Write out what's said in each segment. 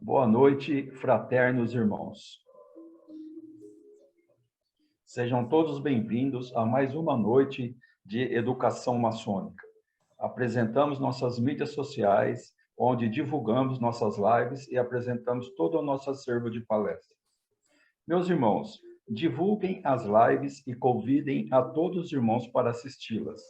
Boa noite, fraternos irmãos. Sejam todos bem-vindos a mais uma noite de educação maçônica. Apresentamos nossas mídias sociais, onde divulgamos nossas lives e apresentamos todo o nosso acervo de palestras. Meus irmãos, divulguem as lives e convidem a todos os irmãos para assisti-las.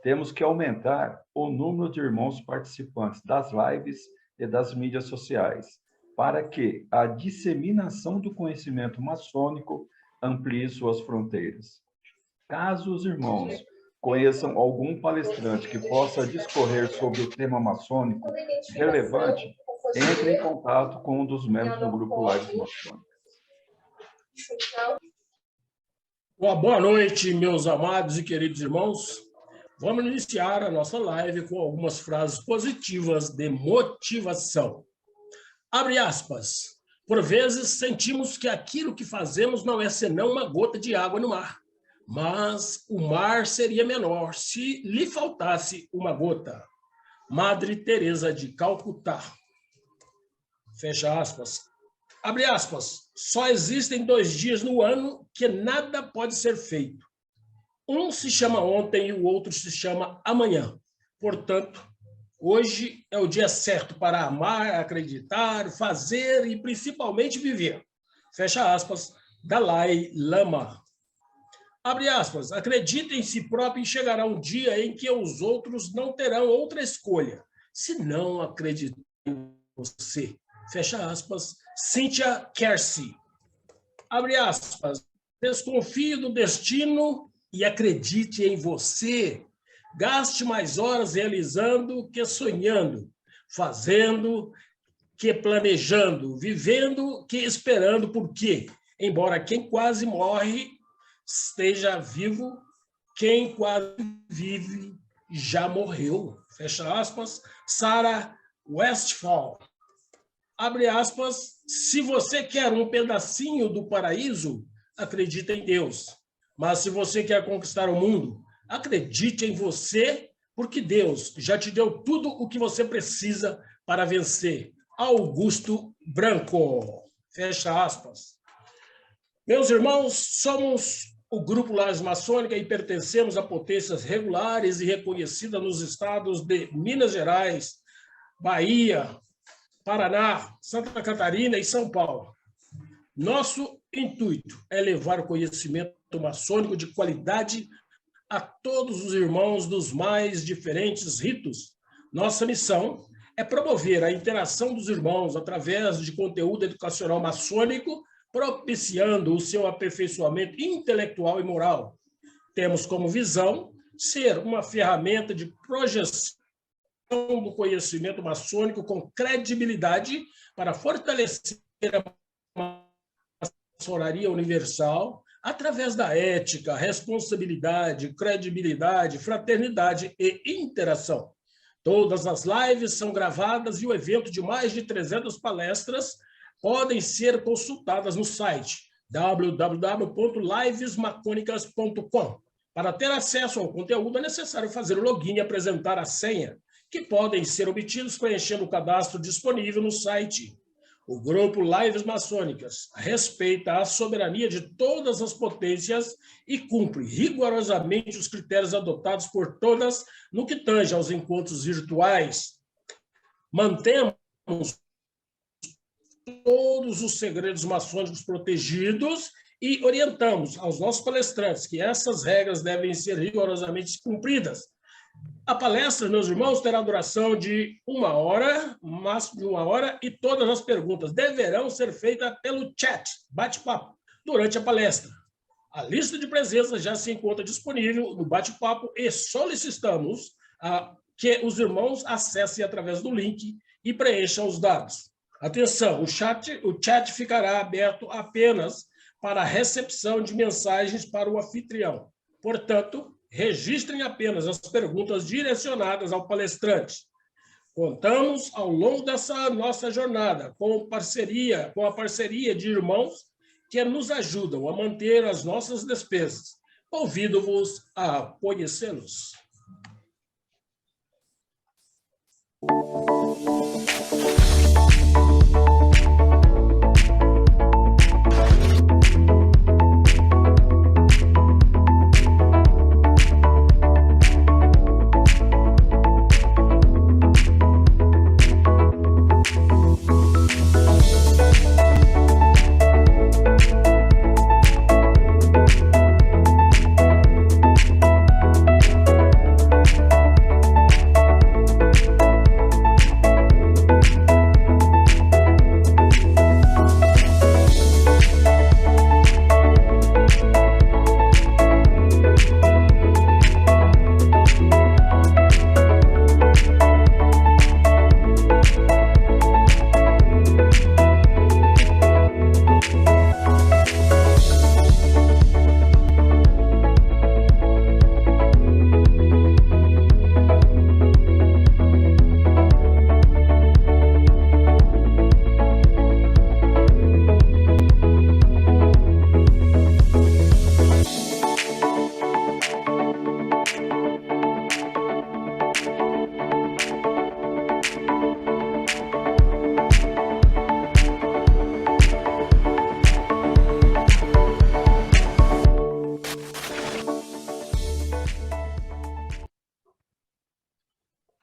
Temos que aumentar o número de irmãos participantes das lives e das mídias sociais, para que a disseminação do conhecimento maçônico amplie suas fronteiras. Caso os irmãos conheçam algum palestrante que possa discorrer sobre o tema maçônico relevante, entre em contato com um dos membros do grupo Lives Maçônicas. Boa noite, meus amados e queridos irmãos. Vamos iniciar a nossa live com algumas frases positivas de motivação. Abre aspas. Por vezes sentimos que aquilo que fazemos não é senão uma gota de água no mar, mas o mar seria menor se lhe faltasse uma gota. Madre Teresa de Calcutá. Fecha aspas. Abre aspas. Só existem 2 dias no ano que nada pode ser feito. Um se chama ontem e o outro se chama amanhã. Portanto, hoje é o dia certo para amar, acreditar, fazer e principalmente viver. Fecha aspas. Dalai Lama. Abre aspas. Acredite em si próprio e chegará um dia em que os outros não terão outra escolha, se não acreditar em você. Fecha aspas. Cynthia Kersey. Abre aspas. Desconfie do destino e acredite em você. Gaste mais horas realizando que sonhando, fazendo que planejando, vivendo que esperando, porque, embora quem quase morre esteja vivo, quem quase vive já morreu. Fecha aspas. Sarah Westphal. Abre aspas. Se você quer um pedacinho do paraíso, acredite em Deus. Mas se você quer conquistar o mundo, acredite em você, porque Deus já te deu tudo o que você precisa para vencer. Augusto Branco. Fecha aspas. Meus irmãos, somos o Grupo Lives Maçônica e pertencemos a potências regulares e reconhecidas nos estados de Minas Gerais, Bahia, Paraná, Santa Catarina e São Paulo. Nosso intuito é levar o conhecimento maçônico de qualidade a todos os irmãos dos mais diferentes ritos. Nossa missão é promover a interação dos irmãos através de conteúdo educacional maçônico, propiciando o seu aperfeiçoamento intelectual e moral. Temos como visão ser uma ferramenta de projeção do conhecimento maçônico com credibilidade para fortalecer a maçonaria universal através da ética, responsabilidade, credibilidade, fraternidade e interação. Todas as lives são gravadas e o evento de mais de 300 palestras podem ser consultadas no site www.livesmaconicas.com. Para ter acesso ao conteúdo é necessário fazer o login e apresentar a senha, que podem ser obtidos preenchendo o cadastro disponível no site. O grupo Lives Maçônicas respeita a soberania de todas as potências e cumpre rigorosamente os critérios adotados por todas no que tange aos encontros virtuais. Mantemos todos os segredos maçônicos protegidos e orientamos aos nossos palestrantes que essas regras devem ser rigorosamente cumpridas. A palestra, meus irmãos, terá duração de 1 hora, máximo de 1 hora, e todas as perguntas deverão ser feitas pelo chat, bate-papo, durante a palestra. A lista de presença já se encontra disponível no bate-papo e solicitamos que os irmãos acessem através do link e preencham os dados. Atenção, o chat ficará aberto apenas para a recepção de mensagens para o anfitrião. Portanto, registrem apenas as perguntas direcionadas ao palestrante. Contamos, ao longo dessa nossa jornada, com a parceria de irmãos que nos ajudam a manter as nossas despesas. Convido-vos a conhecê-los.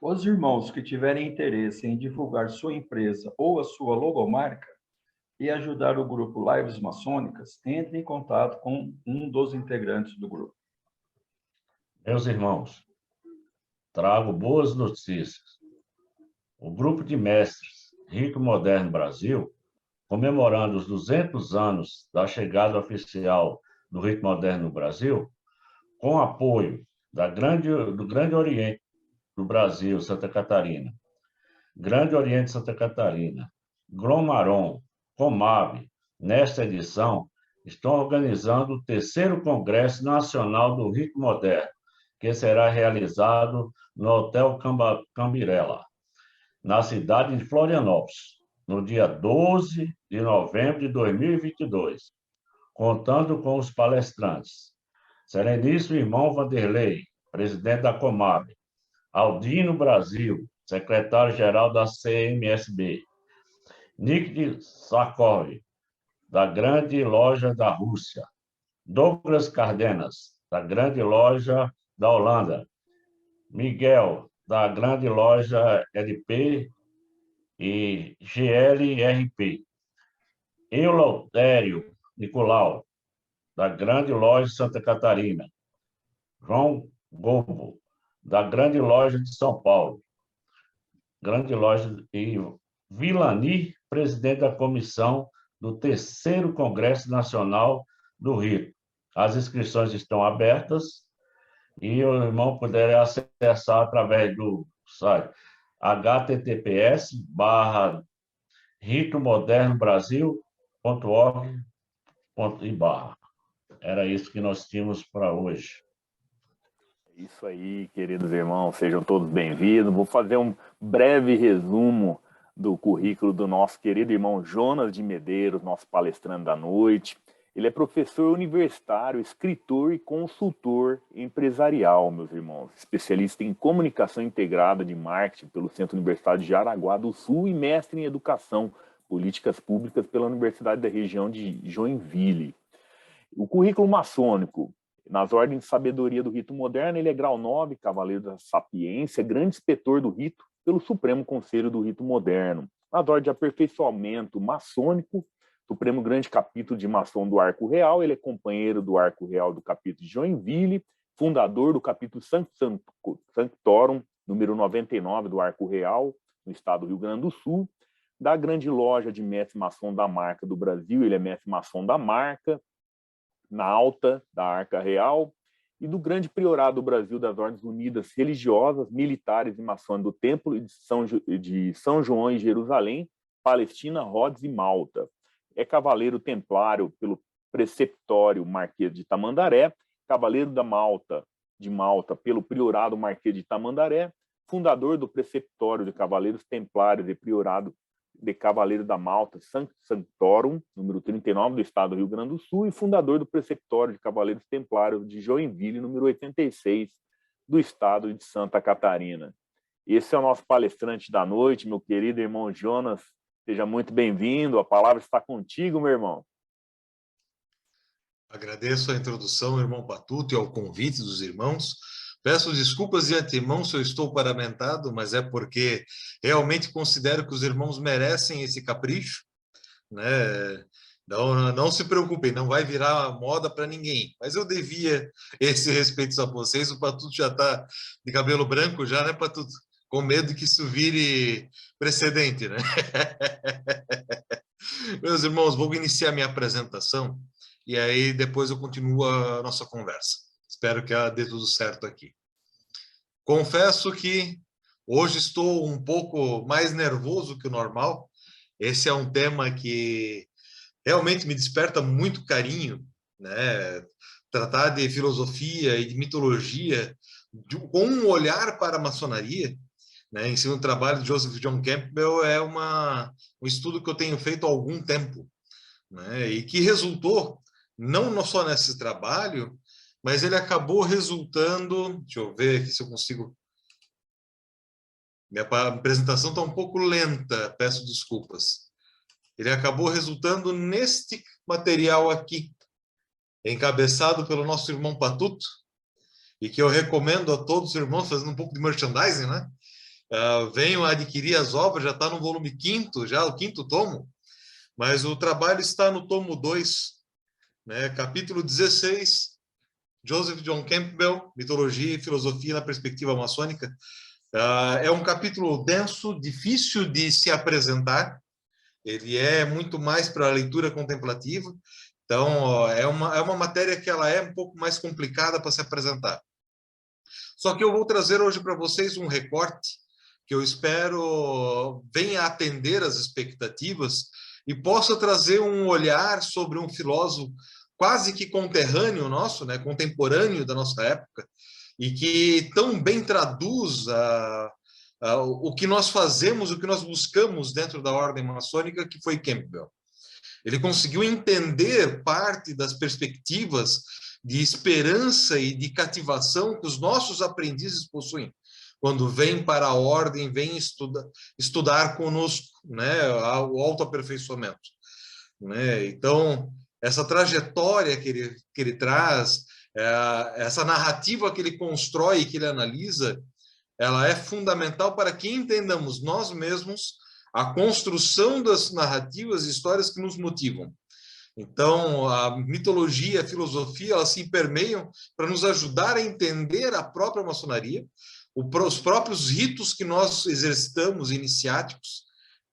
Os irmãos que tiverem interesse em divulgar sua empresa ou a sua logomarca e ajudar o grupo Lives Maçônicas, entre em contato com um dos integrantes do grupo. Meus irmãos, trago boas notícias. O grupo de mestres Rito Moderno Brasil, comemorando os 200 anos da chegada oficial do Rito Moderno no Brasil, com apoio do Grande Oriente do Brasil, Santa Catarina, Grande Oriente Santa Catarina, Grão-Marom, Comab, nesta edição, estão organizando o 3º Congresso Nacional do Rito Moderno, que será realizado no Hotel Cambirela, na cidade de Florianópolis, no dia 12 de novembro de 2022, contando com os palestrantes. Sereníssimo irmão Vanderlei, presidente da Comab, Aldino Brasil, secretário-geral da CMSB, Nick Sakov, da Grande Loja da Rússia, Douglas Cardenas, da Grande Loja da Holanda, Miguel, da Grande Loja LP e GLRP, Eleutério Nicolau, da Grande Loja Santa Catarina, João Gobo, da Grande Loja de São Paulo, Grande Loja e Vilani, presidente da comissão do 3º Congresso Nacional do Rito. As inscrições estão abertas e o irmão poderá acessar através do site https://ritomodernobrasil.org.br. Era isso que nós tínhamos para hoje. Isso aí, queridos irmãos, sejam todos bem-vindos. Vou fazer um breve resumo do currículo do nosso querido irmão Jonas de Medeiros, nosso palestrante da noite. Ele é professor universitário, escritor e consultor empresarial, meus irmãos. Especialista em comunicação integrada de marketing pelo Centro Universitário de Jaraguá do Sul e mestre em educação, políticas públicas pela Universidade da região de Joinville. O currículo maçônico: nas ordens de sabedoria do rito moderno, ele é grau 9, cavaleiro da sapiência, grande inspetor do rito pelo Supremo Conselho do Rito Moderno. Nas ordens de aperfeiçoamento maçônico, Supremo Grande Capítulo de Maçom do Arco Real, ele é companheiro do Arco Real do Capítulo de Joinville, fundador do Capítulo Sanctorum, número 99 do Arco Real, no estado do Rio Grande do Sul, da Grande Loja de Mestre Maçom da Marca do Brasil, ele é mestre maçom da Marca, na Alta da Arca Real, e do Grande Priorado do Brasil das Ordens Unidas Religiosas, Militares e Maçons do Templo de São João e Jerusalém, Palestina, Rhodes e Malta. É cavaleiro templário pelo Preceptório Marquês de Tamandaré, cavaleiro de Malta pelo Priorado Marquês de Tamandaré, fundador do Preceptório de Cavaleiros Templários e Priorado de Cavaleiro da Malta, Sanctorum, número 39 do estado do Rio Grande do Sul, e fundador do Preceptório de Cavaleiros Templários de Joinville, número 86 do estado de Santa Catarina. Esse é o nosso palestrante da noite, meu querido irmão Jonas. Seja muito bem-vindo, a palavra está contigo, meu irmão. Agradeço a introdução, irmão Patuto, e ao convite dos irmãos. Peço desculpas de antemão se eu estou paramentado, mas é porque realmente considero que os irmãos merecem esse capricho, né? Não se preocupem, não vai virar moda para ninguém, mas eu devia esse respeito a vocês. O Patuto já está de cabelo branco já, né, Patuto? Com medo de que isso vire precedente, né? Meus irmãos, vou iniciar minha apresentação e aí depois eu continuo a nossa conversa. Espero que dê tudo certo aqui. Confesso que hoje estou um pouco mais nervoso que o normal. Esse é um tema que realmente me desperta muito carinho, né? Tratar de filosofia e de mitologia com um olhar para a maçonaria, né? Em cima do trabalho de Joseph John Campbell é um estudo que eu tenho feito há algum tempo, né? E que resultou não só nesse trabalho, mas ele acabou resultando... Deixa eu ver aqui se eu consigo... Minha apresentação está um pouco lenta, peço desculpas. Ele acabou resultando neste material aqui, encabeçado pelo nosso irmão Patuto, e que eu recomendo a todos os irmãos, fazendo um pouco de merchandising, né? venham a adquirir as obras, já está no volume 5º, já o 5º tomo, mas o trabalho está no tomo 2, né? Capítulo 16, Joseph John Campbell, Mitologia e Filosofia na Perspectiva Maçônica. É um capítulo denso, difícil de se apresentar, ele é muito mais para a leitura contemplativa, então é uma matéria que ela é um pouco mais complicada para se apresentar. Só que eu vou trazer hoje para vocês um recorte que eu espero venha atender as expectativas e possa trazer um olhar sobre um filósofo quase que conterrâneo nosso, né, contemporâneo da nossa época, e que tão bem traduz o que nós fazemos, o que nós buscamos dentro da ordem maçônica, que foi Campbell. Ele conseguiu entender parte das perspectivas de esperança e de cativação que os nossos aprendizes possuem quando vêm para a ordem, vêm estudar conosco, né, o autoaperfeiçoamento, né? Então, essa trajetória que ele traz, essa narrativa que ele constrói e que ele analisa, ela é fundamental para que entendamos nós mesmos a construção das narrativas e histórias que nos motivam. Então, a mitologia, a filosofia, elas se permeiam para nos ajudar a entender a própria maçonaria, os próprios ritos que nós exercitamos, iniciáticos,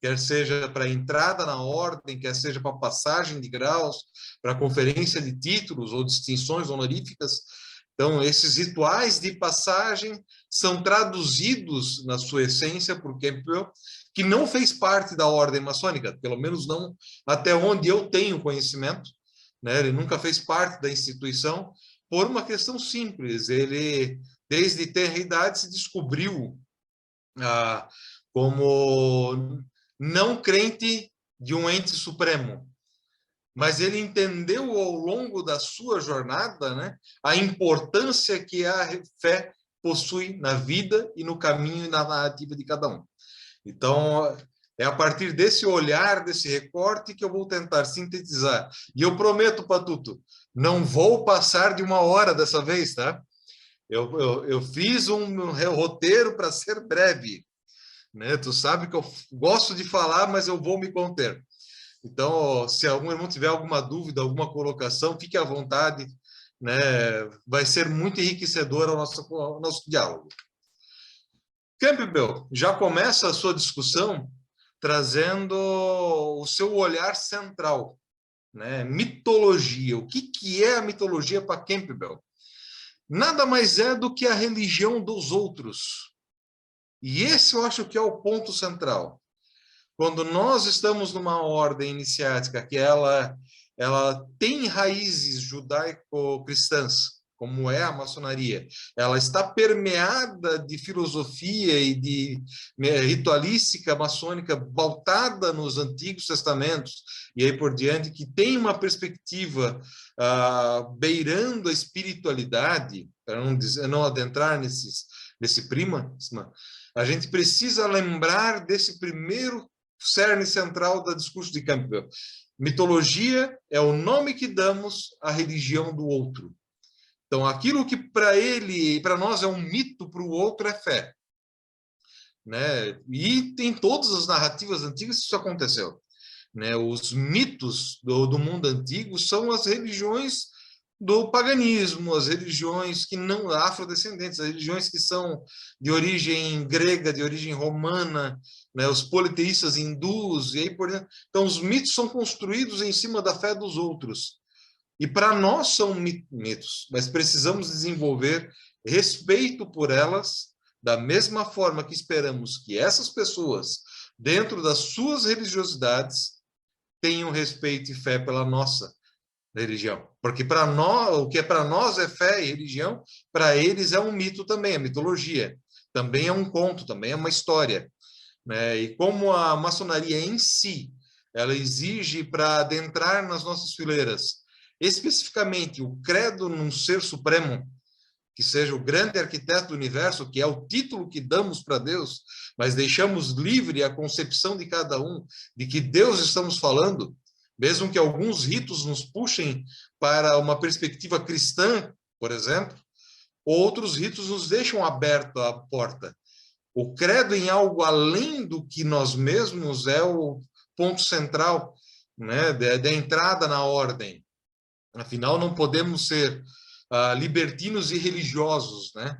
quer seja para a entrada na ordem, quer seja para a passagem de graus, para a conferência de títulos ou distinções honoríficas. Então, esses rituais de passagem são traduzidos, na sua essência, por Campbell, que não fez parte da ordem maçônica, pelo menos não até onde eu tenho conhecimento, né? Ele nunca fez parte da instituição, por uma questão simples. Ele, desde tenra idade, se descobriu como não crente de um ente supremo, mas ele entendeu ao longo da sua jornada, né, a importância que a fé possui na vida e no caminho e na narrativa de cada um. Então, é a partir desse olhar, desse recorte, que eu vou tentar sintetizar. E eu prometo, Patuto, não vou passar de 1 hora dessa vez, tá? Eu fiz um roteiro para ser breve, né? Tu sabe que eu gosto de falar, mas eu vou me conter. Então, se algum irmão tiver alguma dúvida, alguma colocação, fique à vontade, né? Vai ser muito enriquecedor ao nosso diálogo. Campbell já começa a sua discussão trazendo o seu olhar central, né? Mitologia. O que é a mitologia para Campbell? Nada mais é do que a religião dos outros. E esse eu acho que é o ponto central. Quando nós estamos numa ordem iniciática que ela tem raízes judaico-cristãs, como é a maçonaria, ela está permeada de filosofia e de ritualística maçônica pautada nos Antigos Testamentos, e aí por diante, que tem uma perspectiva beirando a espiritualidade, para não adentrar nesse prisma, a gente precisa lembrar desse primeiro cerne central do discurso de Campbell. Mitologia é o nome que damos à religião do outro. Então, aquilo que para ele e para nós é um mito, para o outro é fé, né? E em todas as narrativas antigas isso aconteceu, né? Os mitos do mundo antigo são as religiões do paganismo, as religiões que não afrodescendentes, as religiões que são de origem grega, de origem romana, né? Os politeístas hindus, e aí por diante. Então, os mitos são construídos em cima da fé dos outros. E para nós são mitos, mas precisamos desenvolver respeito por elas, da mesma forma que esperamos que essas pessoas, dentro das suas religiosidades, tenham respeito e fé pela nossa religião. Porque para nós, o que para nós é fé e religião, para eles é um mito também, é mitologia. Também é um conto, também é uma história, né? E como a maçonaria em si, ela exige para adentrar nas nossas fileiras, especificamente o credo num ser supremo, que seja o grande arquiteto do universo, que é o título que damos para Deus, mas deixamos livre a concepção de cada um de que Deus estamos falando, mesmo que alguns ritos nos puxem para uma perspectiva cristã, por exemplo, outros ritos nos deixam aberta a porta. O credo em algo além do que nós mesmos é o ponto central, né, da entrada na ordem. Afinal, não podemos ser libertinos e religiosos, né?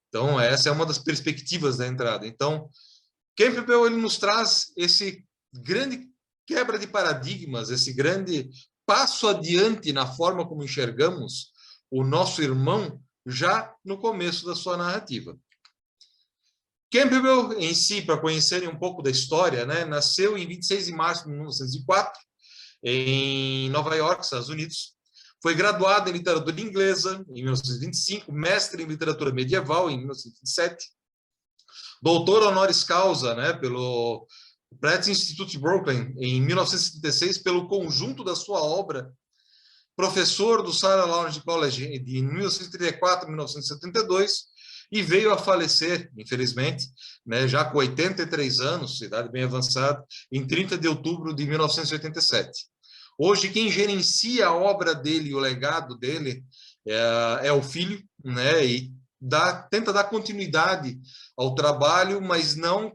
Então, essa é uma das perspectivas da entrada. Então, Campbell ele nos traz esse grande quebra de paradigmas, esse grande passo adiante na forma como enxergamos o nosso irmão já no começo da sua narrativa. Campbell, em si, para conhecerem um pouco da história, né, nasceu em 26 de março de 1904, em Nova York, Estados Unidos. Foi graduado em literatura inglesa em 1925, mestre em literatura medieval em 1927, doutor honoris causa, né, pelo Pratt Institute de Brooklyn em 1976, pelo conjunto da sua obra, professor do Sarah Lawrence College de 1934 a 1972, e veio a falecer, infelizmente, né, já com 83 anos, idade bem avançada, em 30 de outubro de 1987. Hoje, quem gerencia a obra dele e o legado dele é o filho, né, e tenta dar continuidade ao trabalho, mas não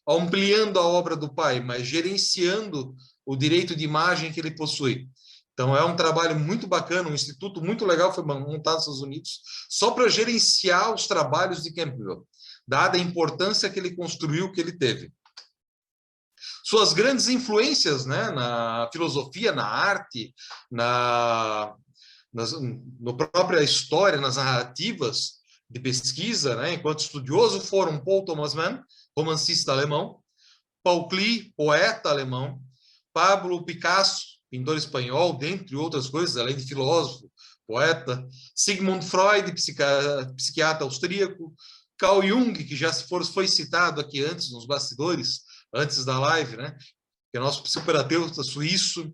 ampliando a obra do pai, mas gerenciando o direito de imagem que ele possui. Então, é um trabalho muito bacana, um instituto muito legal, foi montado nos Estados Unidos, só para gerenciar os trabalhos de Campbell, dada a importância que ele construiu, que ele teve. Suas grandes influências, né, na filosofia, na arte, na própria história, nas narrativas de pesquisa, né, enquanto estudioso, foram Paul Thomas Mann, romancista alemão, Paul Klee, poeta alemão, Pablo Picasso, pintor espanhol, dentre outras coisas, além de filósofo, poeta, Sigmund Freud, psiquiatra austríaco, Carl Jung, que já foi citado aqui antes, nos bastidores, antes da live, né? Que é nosso psicoterapeuta suíço,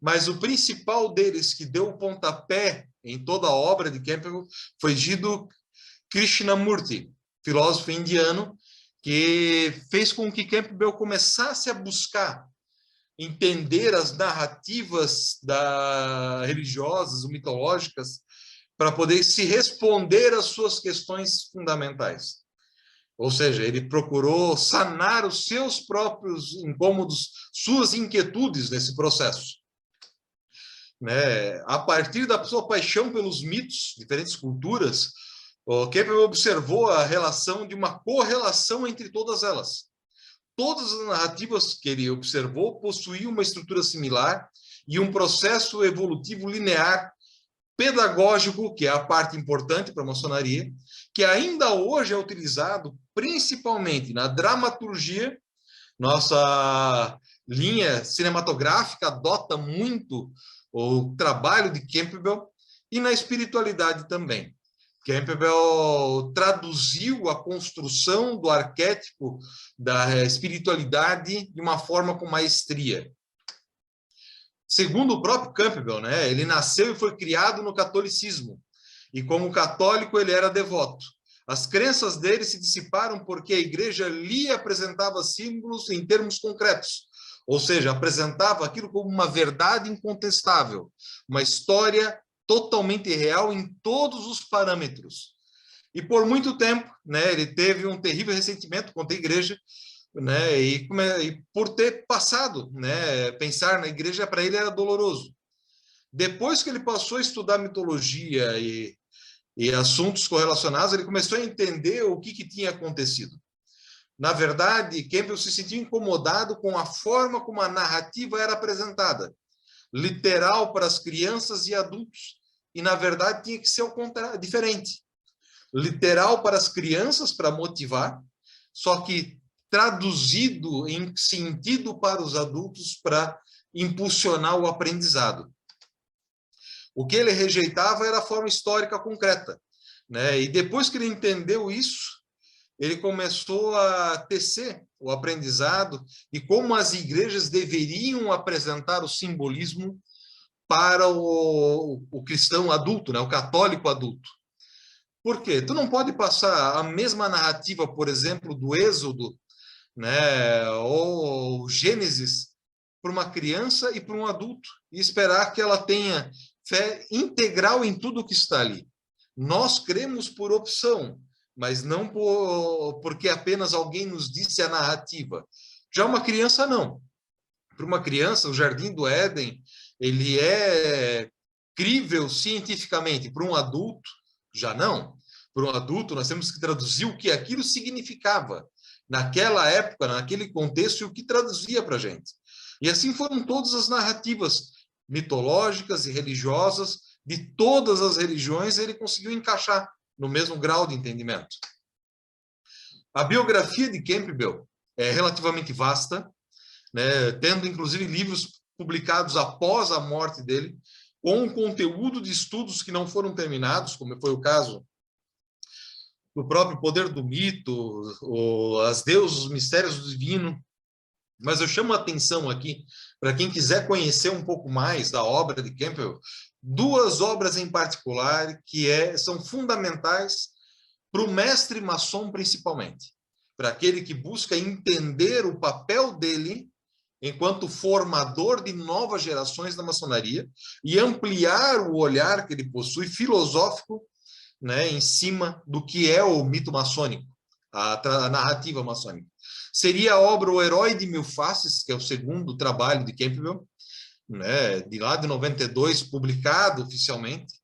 mas o principal deles, que deu o pontapé em toda a obra de Campbell, foi Jiddu Krishnamurti, filósofo indiano, que fez com que Campbell começasse a buscar entender as narrativas religiosas ou mitológicas para poder se responder às suas questões fundamentais. Ou seja, ele procurou sanar os seus próprios incômodos, suas inquietudes nesse processo. Né? A partir da sua paixão pelos mitos, diferentes culturas, o Campbell observou a relação de uma correlação entre todas elas. Todas as narrativas que ele observou possuíam uma estrutura similar e um processo evolutivo linear, pedagógico, que é a parte importante para a maçonaria, que ainda hoje é utilizado principalmente na dramaturgia. Nossa linha cinematográfica adota muito o trabalho de Campbell e na espiritualidade também. Campbell traduziu a construção do arquétipo da espiritualidade de uma forma com maestria. Segundo o próprio Campbell, né, ele nasceu e foi criado no catolicismo, e como católico ele era devoto. As crenças dele se dissiparam porque a igreja lhe apresentava símbolos em termos concretos, ou seja, apresentava aquilo como uma verdade incontestável, uma história totalmente real em todos os parâmetros. E por muito tempo, né, ele teve um terrível ressentimento contra a igreja, né, e por ter passado, né, pensar na igreja para ele era doloroso. Depois que ele passou a estudar mitologia e assuntos correlacionados, ele começou a entender o que tinha acontecido. Na verdade, Campbell se sentiu incomodado com a forma como a narrativa era apresentada, literal para as crianças e adultos, e na verdade tinha que ser o contrário, diferente. Literal para as crianças para motivar, só que traduzido em sentido para os adultos para impulsionar o aprendizado. O que ele rejeitava era a forma histórica concreta, né? E depois que ele entendeu isso, ele começou a tecer o aprendizado e como as igrejas deveriam apresentar o simbolismo para o cristão adulto, né? O católico adulto. Por quê? Tu não pode passar a mesma narrativa, por exemplo, do Êxodo, né? Ou Gênesis, para uma criança e para um adulto, e esperar que ela tenha fé integral em tudo que está ali. Nós cremos por opção, mas não porque apenas alguém nos disse a narrativa. Já uma criança, não. Para uma criança, o Jardim do Éden, ele é crível cientificamente. Para um adulto, já não. Para um adulto, nós temos que traduzir o que aquilo significava naquela época, naquele contexto, e o que traduzia para a gente. E assim foram todas as narrativas mitológicas e religiosas de todas as religiões, ele conseguiu encaixar no mesmo grau de entendimento. A biografia de Campbell é relativamente vasta, né, tendo inclusive livros publicados após a morte dele, com um conteúdo de estudos que não foram terminados, como foi o caso do próprio Poder do Mito, as deusas, os mistérios do divino. Mas eu chamo a atenção aqui, para quem quiser conhecer um pouco mais da obra de Campbell, duas obras em particular que são fundamentais para o mestre maçom, principalmente, para aquele que busca entender o papel dele enquanto formador de novas gerações da maçonaria e ampliar o olhar que ele possui filosófico, né, em cima do que é o mito maçônico, a narrativa maçônica. Seria a obra O Herói de Mil Faces, que é o segundo trabalho de Campbell, né, de lá de 92, publicado oficialmente,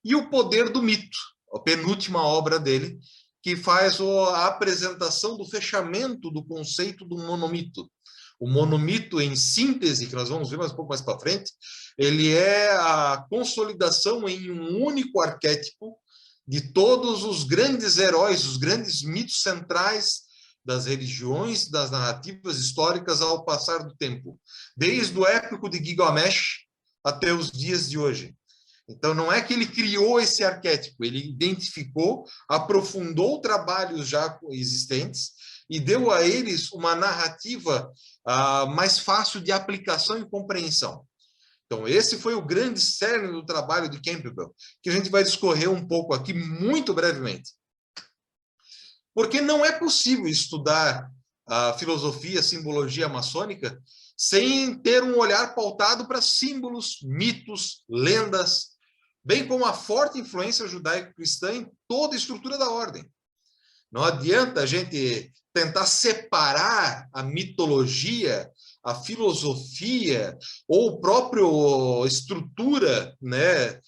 e O Poder do Mito, a penúltima obra dele, que faz a apresentação do fechamento do conceito do monomito. O monomito, em síntese, que nós vamos ver mais um pouco mais para frente, ele é a consolidação em um único arquétipo de todos os grandes heróis, os grandes mitos centrais das religiões, das narrativas históricas ao passar do tempo, desde o épico de Gilgamesh até os dias de hoje. Então, não é que ele criou esse arquétipo, ele identificou, aprofundou trabalhos já existentes e deu a eles uma narrativa mais fácil de aplicação e compreensão. Então, esse foi o grande cerne do trabalho de Campbell, que a gente vai discorrer um pouco aqui, muito brevemente. Porque não é possível estudar a filosofia, a simbologia maçônica, sem ter um olhar pautado para símbolos, mitos, lendas, bem como a forte influência judaico-cristã em toda a estrutura da ordem. Não adianta a gente tentar separar a mitologia, a filosofia ou a própria estrutura, né,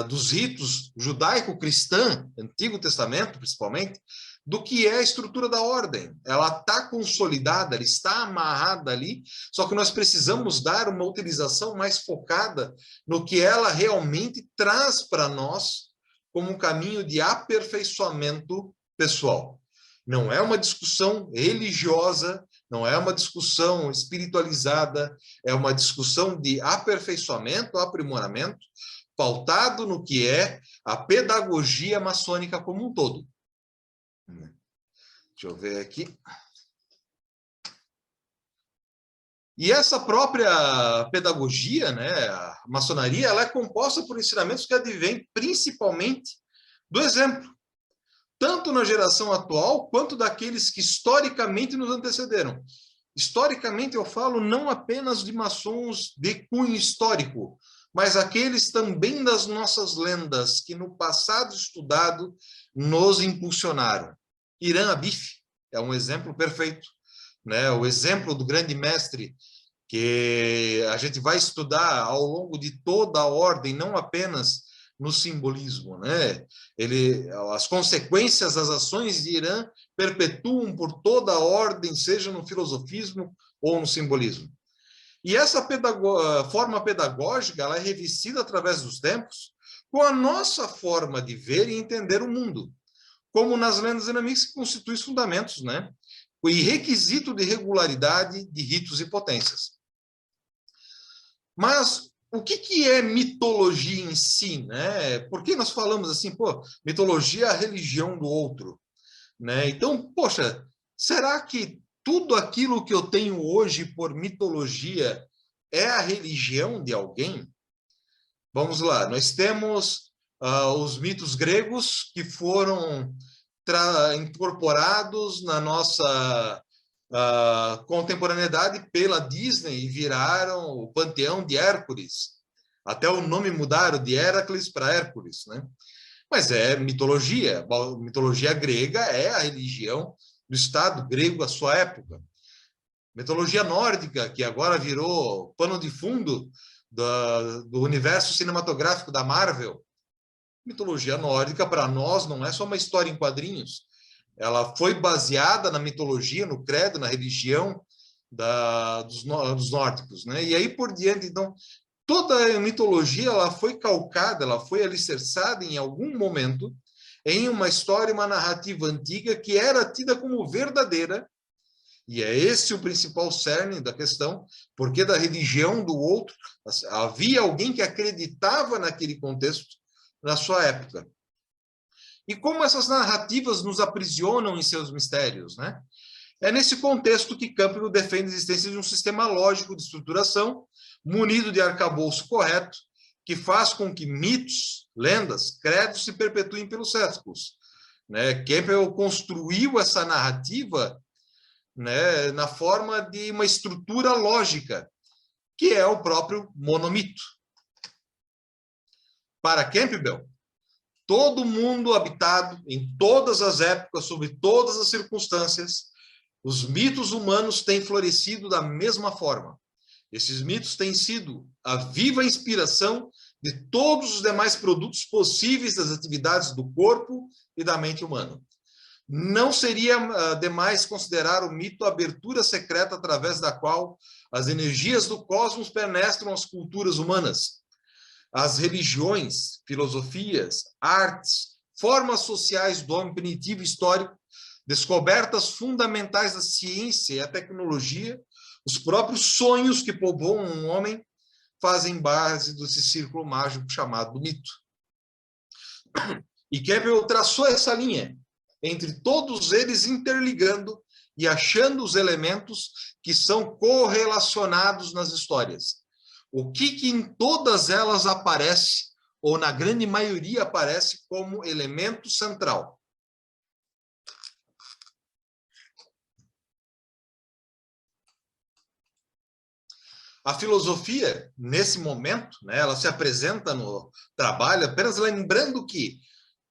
dos ritos judaico-cristã, Antigo Testamento principalmente, do que é a estrutura da ordem. Ela está consolidada, ela está amarrada ali, só que nós precisamos dar uma utilização mais focada no que ela realmente traz para nós como um caminho de aperfeiçoamento pessoal. Não é uma discussão religiosa, não é uma discussão espiritualizada, é uma discussão de aperfeiçoamento, aprimoramento, pautado no que é a pedagogia maçônica como um todo. Deixa eu ver aqui. E essa própria pedagogia, né, a maçonaria, ela é composta por ensinamentos que advêm principalmente do exemplo, tanto na geração atual, quanto daqueles que historicamente nos antecederam. Historicamente, eu falo não apenas de maçons de cunho histórico, mas aqueles também das nossas lendas, que no passado estudado nos impulsionaram. Irã Abif é um exemplo perfeito, né? O exemplo do grande mestre, que a gente vai estudar ao longo de toda a ordem, não apenas no simbolismo, né? As consequências das ações de Irã perpetuam por toda a ordem, seja no filosofismo ou no simbolismo. E essa forma pedagógica, ela é revestida através dos tempos com a nossa forma de ver e entender o mundo, como nas lendas inamigas, que constituem os fundamentos, né? E requisito de regularidade de ritos e potências. Mas o que é mitologia em si, né? Por que nós falamos assim, pô, mitologia é a religião do outro, né? Então, poxa, será que tudo aquilo que eu tenho hoje por mitologia é a religião de alguém? Vamos lá, nós temos os mitos gregos que foram incorporados na nossa contemporaneidade pela Disney e viraram o panteão de Hércules. Até o nome mudaram de Heracles para Hércules, né? mas é mitologia. A mitologia grega é a religião do Estado grego à sua época. Mitologia nórdica, que agora virou pano de fundo do universo cinematográfico da Marvel. Mitologia nórdica, para nós, não é só uma história em quadrinhos. Ela foi baseada na mitologia, no credo, na religião dos nórdicos, né? E aí por diante, então, toda a mitologia ela foi calcada, ela foi alicerçada em algum momento em uma história, uma narrativa antiga que era tida como verdadeira, e é esse o principal cerne da questão, porque da religião do outro havia alguém que acreditava naquele contexto, na sua época. E como essas narrativas nos aprisionam em seus mistérios, né? É nesse contexto que Campbell defende a existência de um sistema lógico de estruturação, munido de arcabouço correto, que faz com que mitos, lendas, credos se perpetuem pelos séculos. Né? Campbell construiu essa narrativa, né, na forma de uma estrutura lógica, que é o próprio monomito. Para Campbell, todo mundo habitado, em todas as épocas, sob todas as circunstâncias, os mitos humanos têm florescido da mesma forma. Esses mitos têm sido a viva inspiração de todos os demais produtos possíveis das atividades do corpo e da mente humana. Não seria demais considerar o mito a abertura secreta através da qual as energias do cosmos penetram as culturas humanas. As religiões, filosofias, artes, formas sociais do homem primitivo histórico, descobertas fundamentais da ciência e a tecnologia, os próprios sonhos que povoam um homem fazem base desse círculo mágico chamado mito. E Campbell traçou essa linha entre todos eles, interligando e achando os elementos que são correlacionados nas histórias. O que em todas elas aparece, ou na grande maioria aparece, como elemento central. A filosofia, nesse momento, né, ela se apresenta no trabalho, apenas lembrando que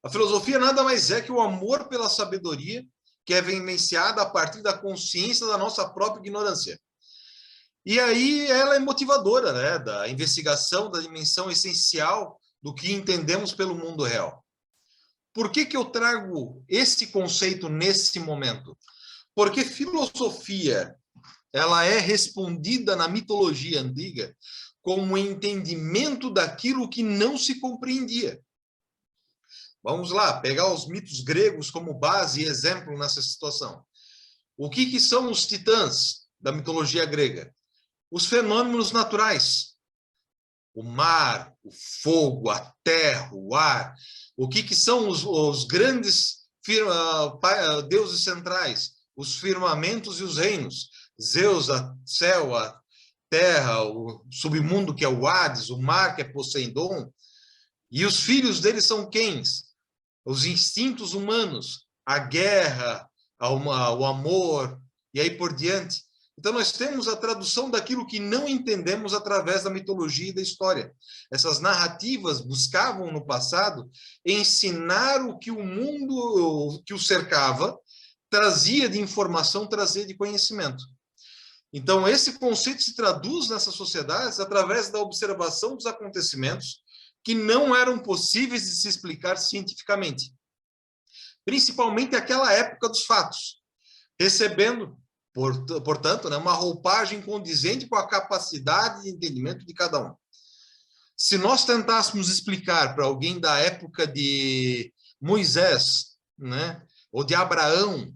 a filosofia nada mais é que o amor pela sabedoria, que é vivenciada a partir da consciência da nossa própria ignorância. E aí ela é motivadora, né, da investigação da dimensão essencial do que entendemos pelo mundo real. Por que eu trago esse conceito nesse momento? Porque filosofia, ela é respondida na mitologia antiga como um entendimento daquilo que não se compreendia. Vamos lá, pegar os mitos gregos como base e exemplo nessa situação. O que são os titãs da mitologia grega? Os fenômenos naturais. O mar, o fogo, a terra, o ar. O que são os grandes deuses centrais? Os firmamentos e os reinos. Zeus, o céu, a terra, o submundo, que é o Hades, o mar, que é Poseidon. E os filhos deles são quem? Os instintos humanos, a guerra, o amor, e aí por diante. Então, nós temos a tradução daquilo que não entendemos através da mitologia e da história. Essas narrativas buscavam, no passado, ensinar o que o mundo que o cercava trazia de informação, trazia de conhecimento. Então, esse conceito se traduz nessas sociedades através da observação dos acontecimentos que não eram possíveis de se explicar cientificamente. Principalmente aquela época dos fatos, recebendo, portanto, né, uma roupagem condizente com a capacidade de entendimento de cada um. Se nós tentássemos explicar para alguém da época de Moisés, né, ou de Abraão,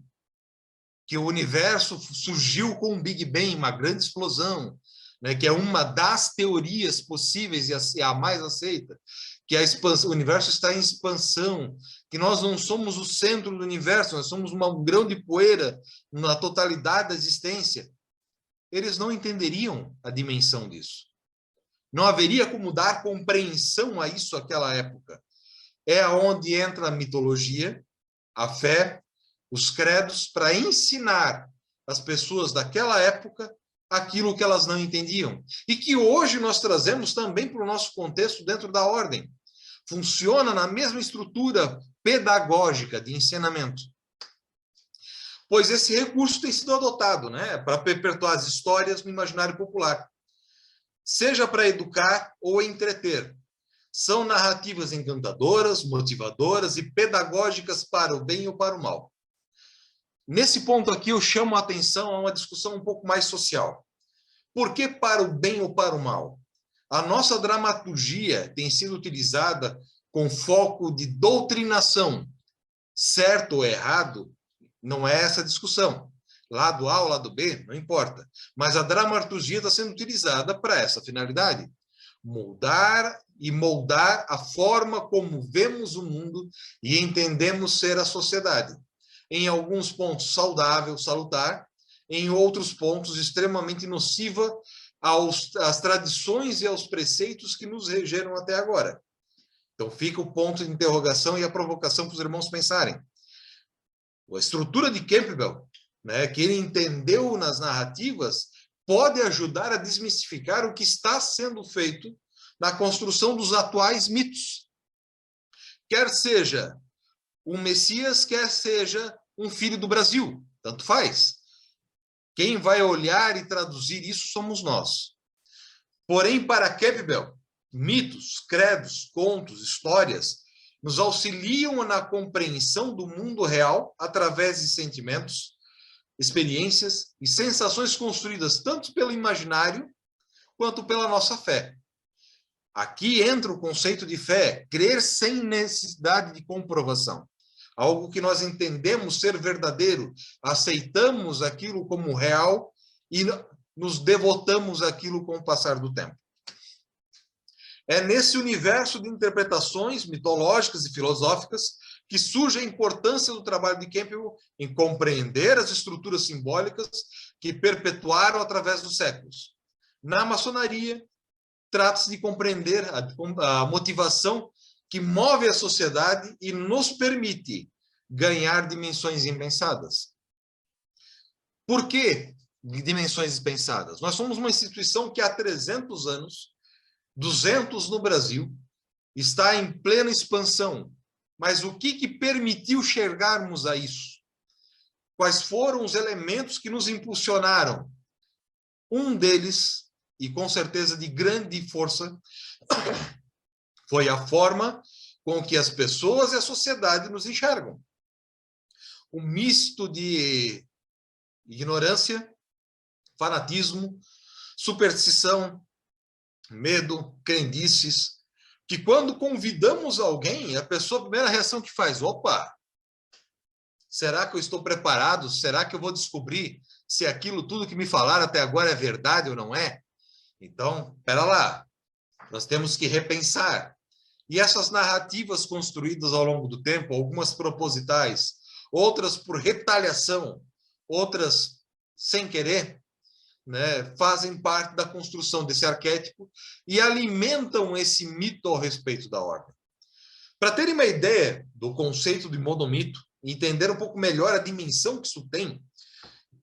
que o universo surgiu com um Big Bang, uma grande explosão, né, que é uma das teorias possíveis e a mais aceita, que o universo está em expansão, que nós não somos o centro do universo, nós somos um grão de poeira na totalidade da existência. Eles não entenderiam a dimensão disso. Não haveria como dar compreensão a isso naquela época. É onde entra a mitologia, a fé, os credos, para ensinar as pessoas daquela época aquilo que elas não entendiam. E que hoje nós trazemos também para o nosso contexto dentro da ordem. funciona na mesma estrutura pedagógica de ensinamento. Pois esse recurso tem sido adotado, né, para perpetuar as histórias no imaginário popular, seja para educar ou entreter. São narrativas encantadoras, motivadoras e pedagógicas para o bem ou para o mal. Nesse ponto aqui, eu chamo a atenção a uma discussão um pouco mais social. Por que para o bem ou para o mal? A nossa dramaturgia tem sido utilizada com foco de doutrinação. Certo ou errado, não é essa a discussão. Lado A ou lado B, não importa. Mas a dramaturgia está sendo utilizada para essa finalidade. Moldar a forma como vemos o mundo e entendemos ser a sociedade. Em alguns pontos saudável, salutar, em outros pontos extremamente nociva às tradições e aos preceitos que nos regeram até agora. Então fica o ponto de interrogação e a provocação para os irmãos pensarem. A estrutura de Campbell, né, que ele entendeu nas narrativas, pode ajudar a desmistificar o que está sendo feito na construção dos atuais mitos. Quer seja um Messias, quer seja um filho do Brasil, tanto faz. Quem vai olhar e traduzir isso somos nós. Porém, para Campbell, mitos, credos, contos, histórias nos auxiliam na compreensão do mundo real através de sentimentos, experiências e sensações construídas tanto pelo imaginário quanto pela nossa fé. Aqui entra o conceito de fé, crer sem necessidade de comprovação. Algo que nós entendemos ser verdadeiro, aceitamos aquilo como real e nos devotamos àquilo com o passar do tempo. É nesse universo de interpretações mitológicas e filosóficas que surge a importância do trabalho de Campbell em compreender as estruturas simbólicas que perpetuaram através dos séculos. Na maçonaria, trata-se de compreender a motivação que move a sociedade e nos permite ganhar dimensões impensadas. Por que dimensões impensadas? Nós somos uma instituição que há 300 anos, 200 no Brasil, está em plena expansão. Mas o que permitiu chegarmos a isso? Quais foram os elementos que nos impulsionaram? Um deles, e com certeza de grande força, foi a forma com que as pessoas e a sociedade nos enxergam. Um misto de ignorância, fanatismo, superstição, medo, crendices, que quando convidamos alguém, a pessoa, a primeira reação que faz, opa, será que eu estou preparado? Será que eu vou descobrir se aquilo tudo que me falaram até agora é verdade ou não é? Então, espera lá, nós temos que repensar. E essas narrativas construídas ao longo do tempo, algumas propositais, outras por retaliação, outras sem querer, né, fazem parte da construção desse arquétipo e alimentam esse mito ao respeito da ordem. Para terem uma ideia do conceito de monomito, e entender um pouco melhor a dimensão que isso tem,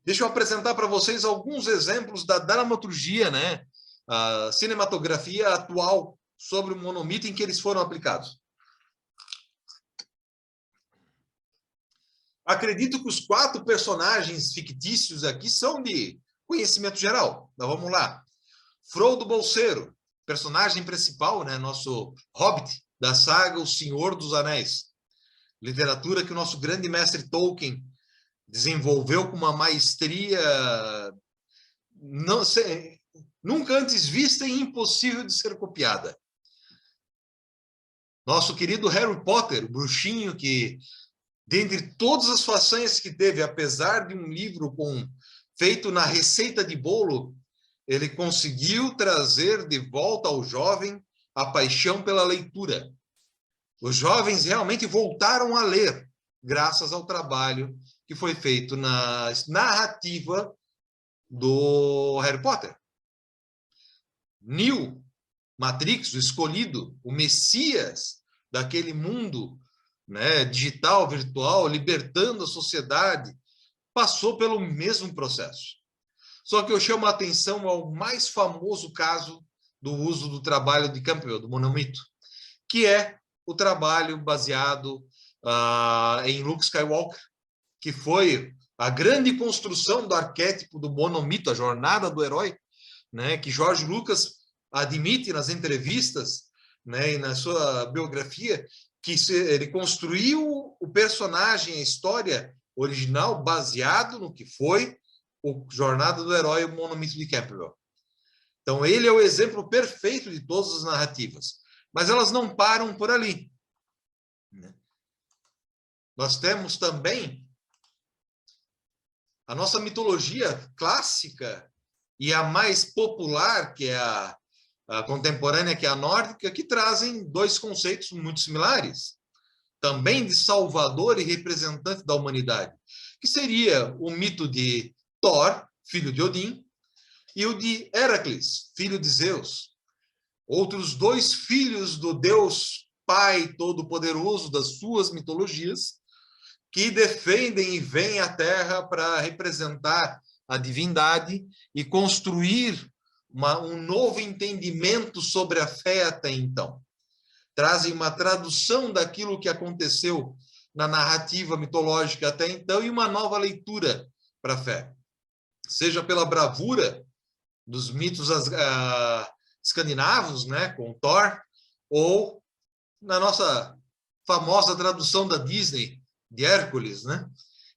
deixa eu apresentar para vocês alguns exemplos da dramaturgia, né, a cinematografia atual sobre o monomito em que eles foram aplicados. Acredito que os 4 personagens fictícios aqui são de conhecimento geral. Então, vamos lá. Frodo Bolseiro, personagem principal, né, nosso hobbit da saga O Senhor dos Anéis. Literatura que o nosso grande mestre Tolkien desenvolveu com uma maestria nunca antes vista e impossível de ser copiada. Nosso querido Harry Potter, o bruxinho que, dentre todas as façanhas que teve, apesar de um livro feito na receita de bolo, ele conseguiu trazer de volta ao jovem a paixão pela leitura. Os jovens realmente voltaram a ler, graças ao trabalho que foi feito na narrativa do Harry Potter. Neo, Matrix, o escolhido, o Messias daquele mundo, né, digital, virtual, libertando a sociedade, passou pelo mesmo processo. Só que eu chamo a atenção ao mais famoso caso do uso do trabalho de Campbell, do monomito, que é o trabalho baseado em Luke Skywalker, que foi a grande construção do arquétipo do monomito, a jornada do herói, né, que George Lucas admite nas entrevistas, né, e na sua biografia, que ele construiu o personagem, a história original, baseado no que foi o Jornada do Herói, o monomito de Campbell. Então, ele é o exemplo perfeito de todas as narrativas. Mas elas não param por ali. Nós temos também a nossa mitologia clássica e a mais popular, que é a contemporânea, que é a nórdica, que trazem dois conceitos muito similares, também de salvador e representante da humanidade, que seria o mito de Thor, filho de Odin, e o de Heracles, filho de Zeus. Outros dois filhos do Deus Pai Todo-Poderoso das suas mitologias, que defendem e vêm à Terra para representar a divindade e construir um novo entendimento sobre a fé até então. Trazem uma tradução daquilo que aconteceu na narrativa mitológica até então e uma nova leitura para a fé. Seja pela bravura dos mitos escandinavos, né, com Thor, ou na nossa famosa tradução da Disney, de Hércules, né,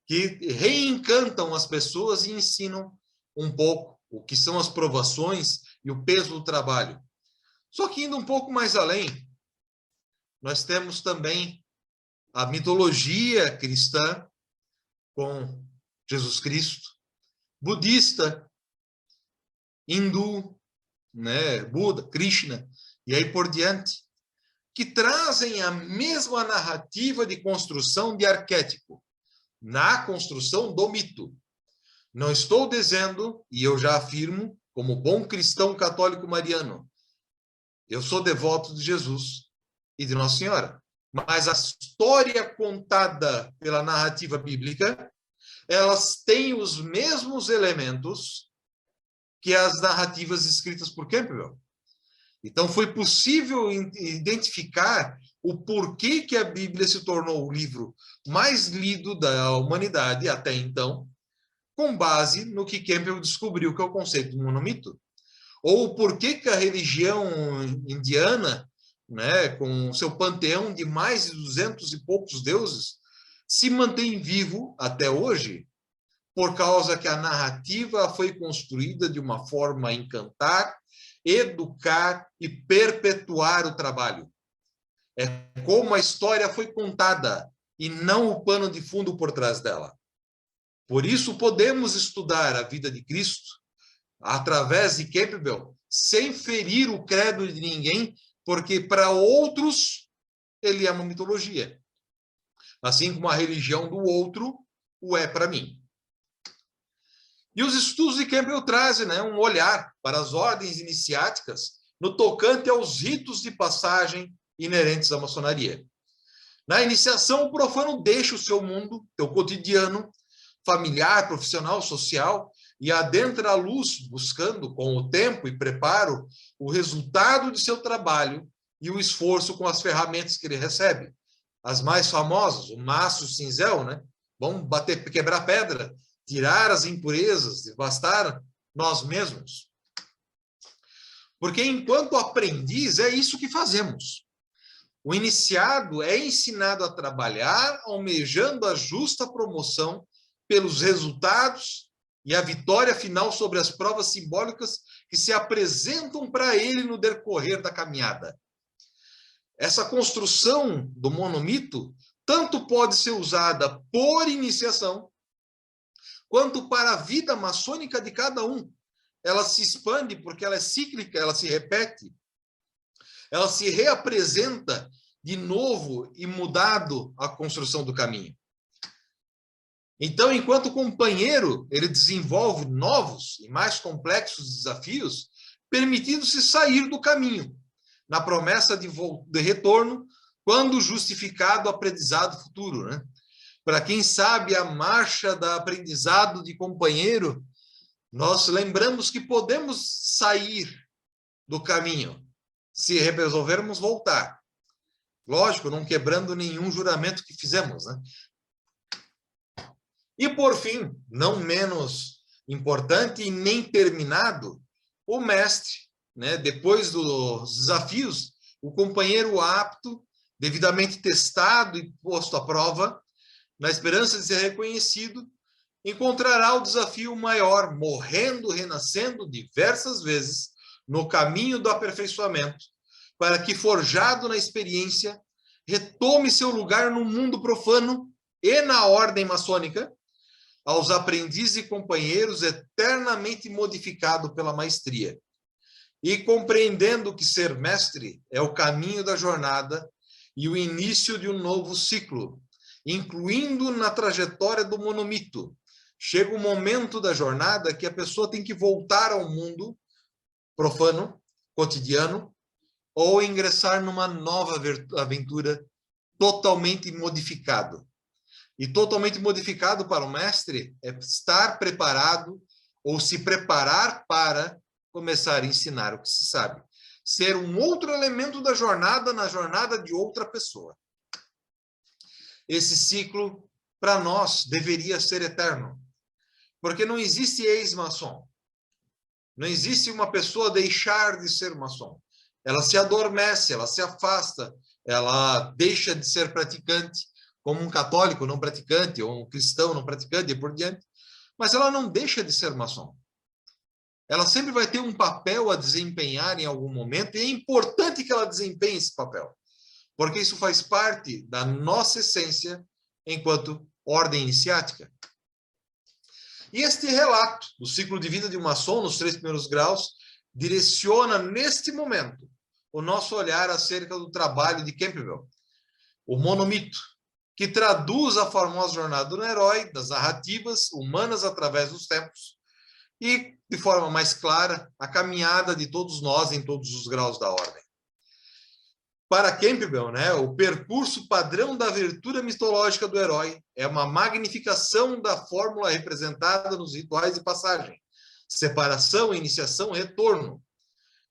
que reencantam as pessoas e ensinam um pouco o que são as provações e o peso do trabalho. Só que indo um pouco mais além, nós temos também a mitologia cristã com Jesus Cristo, budista, hindu, né, Buda, Krishna, e aí por diante, que trazem a mesma narrativa de construção de arquétipo, na construção do mito. Não estou dizendo, e eu já afirmo, como bom cristão católico mariano, eu sou devoto de Jesus e de Nossa Senhora, mas a história contada pela narrativa bíblica, elas têm os mesmos elementos que as narrativas escritas por Campbell. Então, foi possível identificar o porquê que a Bíblia se tornou o livro mais lido da humanidade até então, com base no que Campbell descobriu, que é o conceito do monomito. Ou por que a religião indiana, né, com seu panteão de mais de 200 e poucos deuses, se mantém vivo até hoje, por causa que a narrativa foi construída de uma forma a encantar, educar e perpetuar o trabalho. É como a história foi contada e não o pano de fundo por trás dela. Por isso, podemos estudar a vida de Cristo através de Campbell, sem ferir o credo de ninguém, porque para outros ele é uma mitologia. Assim como a religião do outro o é para mim. E os estudos de Campbell trazem, né, um olhar para as ordens iniciáticas no tocante aos ritos de passagem inerentes à maçonaria. Na iniciação, o profano deixa o seu mundo, seu cotidiano, familiar, profissional, social, e adentra a luz, buscando, com o tempo e preparo, o resultado de seu trabalho e o esforço com as ferramentas que ele recebe. As mais famosas, o maço, o cinzel, né? Vamos quebrar pedra, tirar as impurezas, devastar nós mesmos. Porque enquanto aprendiz, é isso que fazemos. O iniciado é ensinado a trabalhar, almejando a justa promoção pelos resultados e a vitória final sobre as provas simbólicas que se apresentam para ele no decorrer da caminhada. Essa construção do monomito tanto pode ser usada por iniciação, quanto para a vida maçônica de cada um. Ela se expande porque ela é cíclica, ela se repete, ela se reapresenta de novo e mudado a construção do caminho. Então, enquanto companheiro, ele desenvolve novos e mais complexos desafios, permitindo-se sair do caminho, na promessa de retorno, quando justificado o aprendizado futuro, né? Para quem sabe a marcha da aprendizado de companheiro, nós lembramos que podemos sair do caminho, se resolvermos voltar. Lógico, não quebrando nenhum juramento que fizemos, né? E, por fim, não menos importante e nem terminado, o mestre, né? Depois dos desafios, o companheiro apto, devidamente testado e posto à prova, na esperança de ser reconhecido, encontrará o desafio maior, morrendo, renascendo diversas vezes no caminho do aperfeiçoamento, para que, forjado na experiência, retome seu lugar no mundo profano e na ordem maçônica, aos aprendizes e companheiros eternamente modificado pela maestria. E compreendendo que ser mestre é o caminho da jornada e o início de um novo ciclo, incluindo na trajetória do monomito, chega o momento da jornada que a pessoa tem que voltar ao mundo profano, cotidiano, ou ingressar numa nova aventura totalmente modificado. E totalmente modificado para o mestre é estar preparado ou se preparar para começar a ensinar o que se sabe. Ser um outro elemento da jornada na jornada de outra pessoa. Esse ciclo, para nós, deveria ser eterno. Porque não existe ex-maçom. Não existe uma pessoa deixar de ser maçom. Ela se adormece, ela se afasta, ela deixa de ser praticante, como um católico não praticante, ou um cristão não praticante, e por diante. Mas ela não deixa de ser maçom. Ela sempre vai ter um papel a desempenhar em algum momento, e é importante que ela desempenhe esse papel, porque isso faz parte da nossa essência enquanto ordem iniciática. E este relato do ciclo de vida de um maçom nos 3 primeiros graus direciona, neste momento, o nosso olhar acerca do trabalho de Campbell, o monomito, que traduz a famosa jornada do herói, das narrativas humanas através dos tempos, e, de forma mais clara, a caminhada de todos nós em todos os graus da ordem. Para Campbell, né, o percurso padrão da virtude mitológica do herói é uma magnificação da fórmula representada nos rituais de passagem, separação, iniciação, retorno,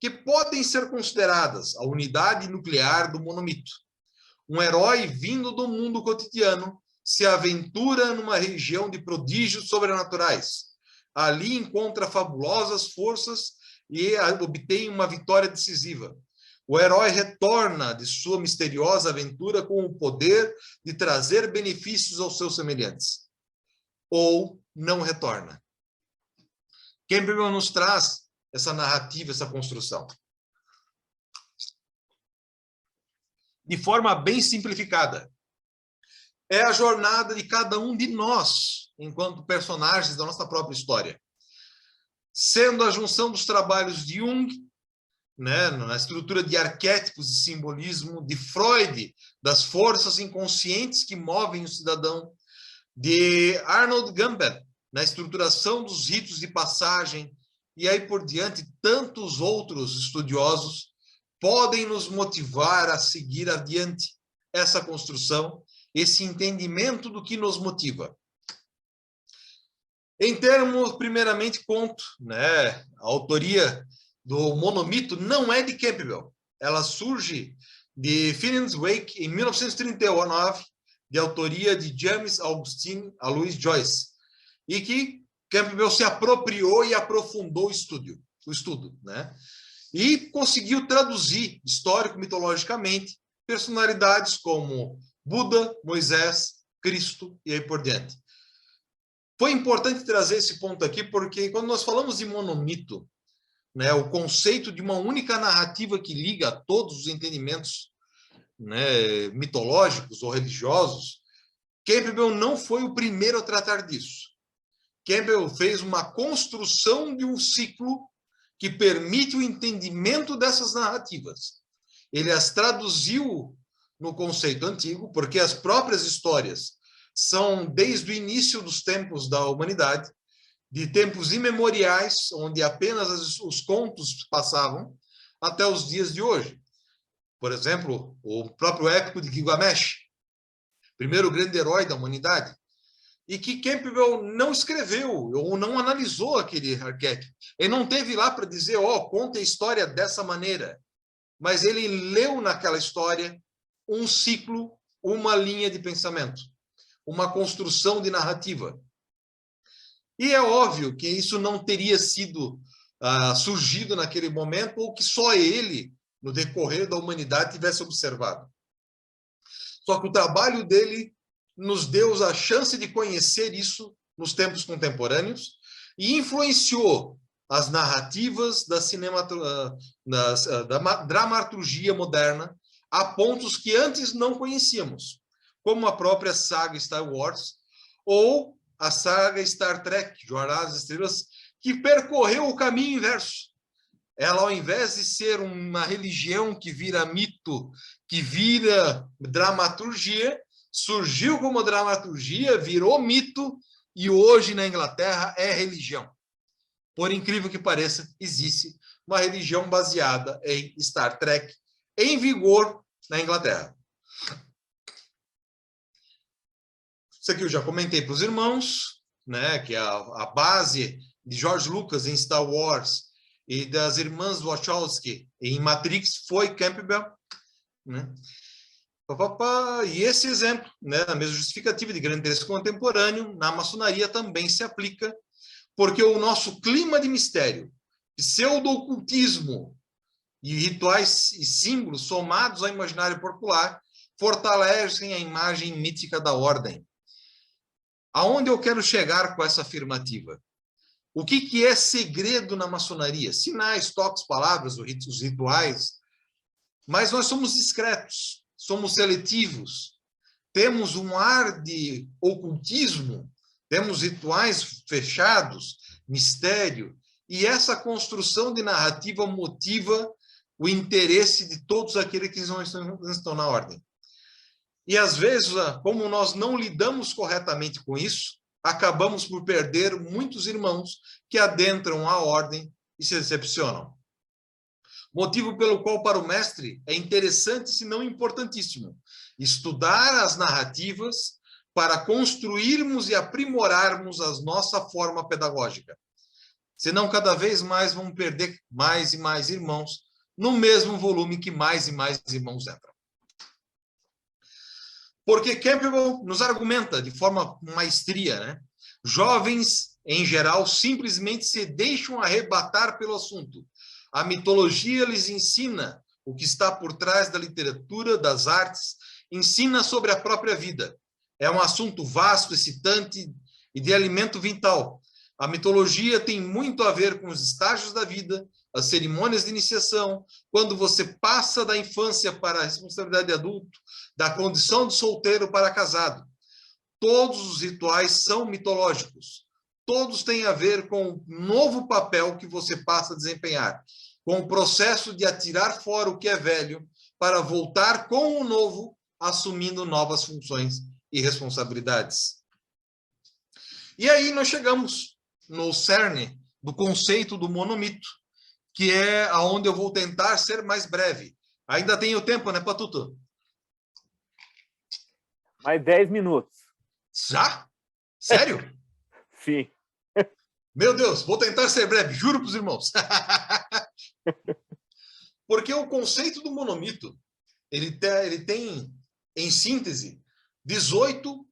que podem ser consideradas a unidade nuclear do monomito. Um herói vindo do mundo cotidiano se aventura numa região de prodígios sobrenaturais. Ali encontra fabulosas forças e obtém uma vitória decisiva. O herói retorna de sua misteriosa aventura com o poder de trazer benefícios aos seus semelhantes. Ou não retorna. Campbell nos traz essa narrativa, essa construção. De forma bem simplificada. É a jornada de cada um de nós, enquanto personagens da nossa própria história. Sendo a junção dos trabalhos de Jung, né, na estrutura de arquétipos e simbolismo, de Freud, das forças inconscientes que movem o cidadão, de Arnold Gamper, na estruturação dos ritos de passagem, e aí por diante, tantos outros estudiosos podem nos motivar a seguir adiante essa construção, esse entendimento do que nos motiva. Em termos, primeiramente, conto, né, a autoria do monomito não é de Campbell. Ela surge de Phineas Wake em 1939, de autoria de James Augustine Alois Joyce, e que Campbell se apropriou e aprofundou o estudo, né? E conseguiu traduzir, histórico-mitologicamente, personalidades como Buda, Moisés, Cristo e aí por diante. Foi importante trazer esse ponto aqui, porque quando nós falamos de monomito, né, o conceito de uma única narrativa que liga a todos os entendimentos, né, mitológicos ou religiosos, Campbell não foi o primeiro a tratar disso. Campbell fez uma construção de um ciclo que permite o entendimento dessas narrativas. Ele as traduziu no conceito antigo, porque as próprias histórias são desde o início dos tempos da humanidade, de tempos imemoriais, onde apenas os contos passavam, até os dias de hoje. Por exemplo, o próprio épico de Gilgamesh, primeiro grande herói da humanidade, e que Campbell não escreveu ou não analisou aquele arquétipo. Ele não teve lá para dizer, conta a história dessa maneira. Mas ele leu naquela história um ciclo, uma linha de pensamento, uma construção de narrativa. E é óbvio que isso não teria sido surgido naquele momento, ou que só ele, no decorrer da humanidade, tivesse observado. Só que o trabalho dele nos deu a chance de conhecer isso nos tempos contemporâneos e influenciou as narrativas da dramaturgia moderna a pontos que antes não conhecíamos, como a própria saga Star Wars ou a saga Star Trek, Jornada das Estrelas, que percorreu o caminho inverso. Ela, ao invés de ser uma religião que vira mito, que vira dramaturgia, surgiu como dramaturgia, virou mito e hoje na Inglaterra é religião. Por incrível que pareça, existe uma religião baseada em Star Trek em vigor na Inglaterra. Isso aqui eu já comentei para os irmãos, né, que a base de George Lucas em Star Wars e das irmãs Wachowski em Matrix foi Campbell, né? E esse exemplo, né, a mesma justificativa de grande interesse contemporâneo, na maçonaria também se aplica, porque o nosso clima de mistério, pseudo-ocultismo e rituais e símbolos somados ao imaginário popular fortalecem a imagem mítica da ordem. Aonde eu quero chegar com essa afirmativa? O que é segredo na maçonaria? Sinais, toques, palavras, os rituais. Mas nós somos discretos, somos seletivos, temos um ar de ocultismo, temos rituais fechados, mistério, e essa construção de narrativa motiva o interesse de todos aqueles que não estão na ordem. E, às vezes, como nós não lidamos corretamente com isso, acabamos por perder muitos irmãos que adentram a ordem e se decepcionam. Motivo pelo qual, para o mestre, é interessante, se não importantíssimo, estudar as narrativas para construirmos e aprimorarmos a nossa forma pedagógica. Senão, cada vez mais vamos perder mais e mais irmãos no mesmo volume que mais e mais irmãos entram. Porque Campbell nos argumenta de forma maestria, né? Jovens, em geral, simplesmente se deixam arrebatar pelo assunto. A mitologia lhes ensina o que está por trás da literatura, das artes, ensina sobre a própria vida. É um assunto vasto, excitante e de alimento vital. A mitologia tem muito a ver com os estágios da vida, as cerimônias de iniciação, quando você passa da infância para a responsabilidade de adulto, da condição de solteiro para casado. Todos os rituais são mitológicos. Todos têm a ver com o novo papel que você passa a desempenhar, com o processo de atirar fora o que é velho para voltar com o novo, assumindo novas funções e responsabilidades. E aí nós chegamos no cerne do conceito do monomito, que é aonde eu vou tentar ser mais breve. Ainda tenho tempo, né, Patuto? Mais 10 minutos. Já? Sério? Sim. Meu Deus, vou tentar ser breve, juro para os irmãos. Porque o conceito do monomito, ele tem, em síntese, 18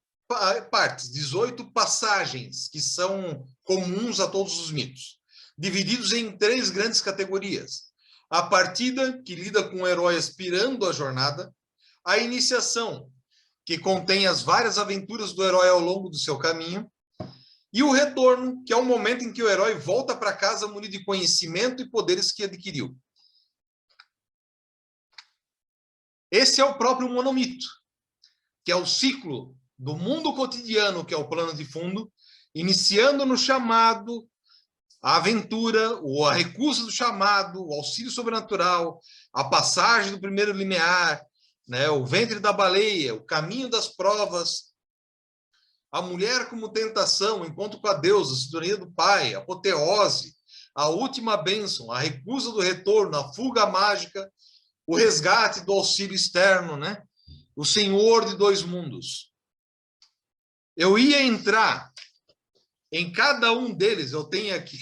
partes, 18 passagens que são comuns a todos os mitos, divididos em 3 grandes categorias. A partida, que lida com o herói aspirando à jornada, a iniciação, que contém as várias aventuras do herói ao longo do seu caminho, e o retorno, que é o momento em que o herói volta para casa munido de conhecimento e poderes que adquiriu. Esse é o próprio monomito, que é o ciclo do mundo cotidiano, que é o plano de fundo, iniciando no chamado, a aventura, a recusa do chamado, o auxílio sobrenatural, a passagem do primeiro limiar, né, o ventre da baleia, o caminho das provas, a mulher como tentação, o encontro com a deusa, a sintonia do pai, a apoteose, a última bênção, a recusa do retorno, a fuga mágica, o resgate do auxílio externo, né? O Senhor de 2 mundos. Eu ia entrar em cada um deles, eu tenho aqui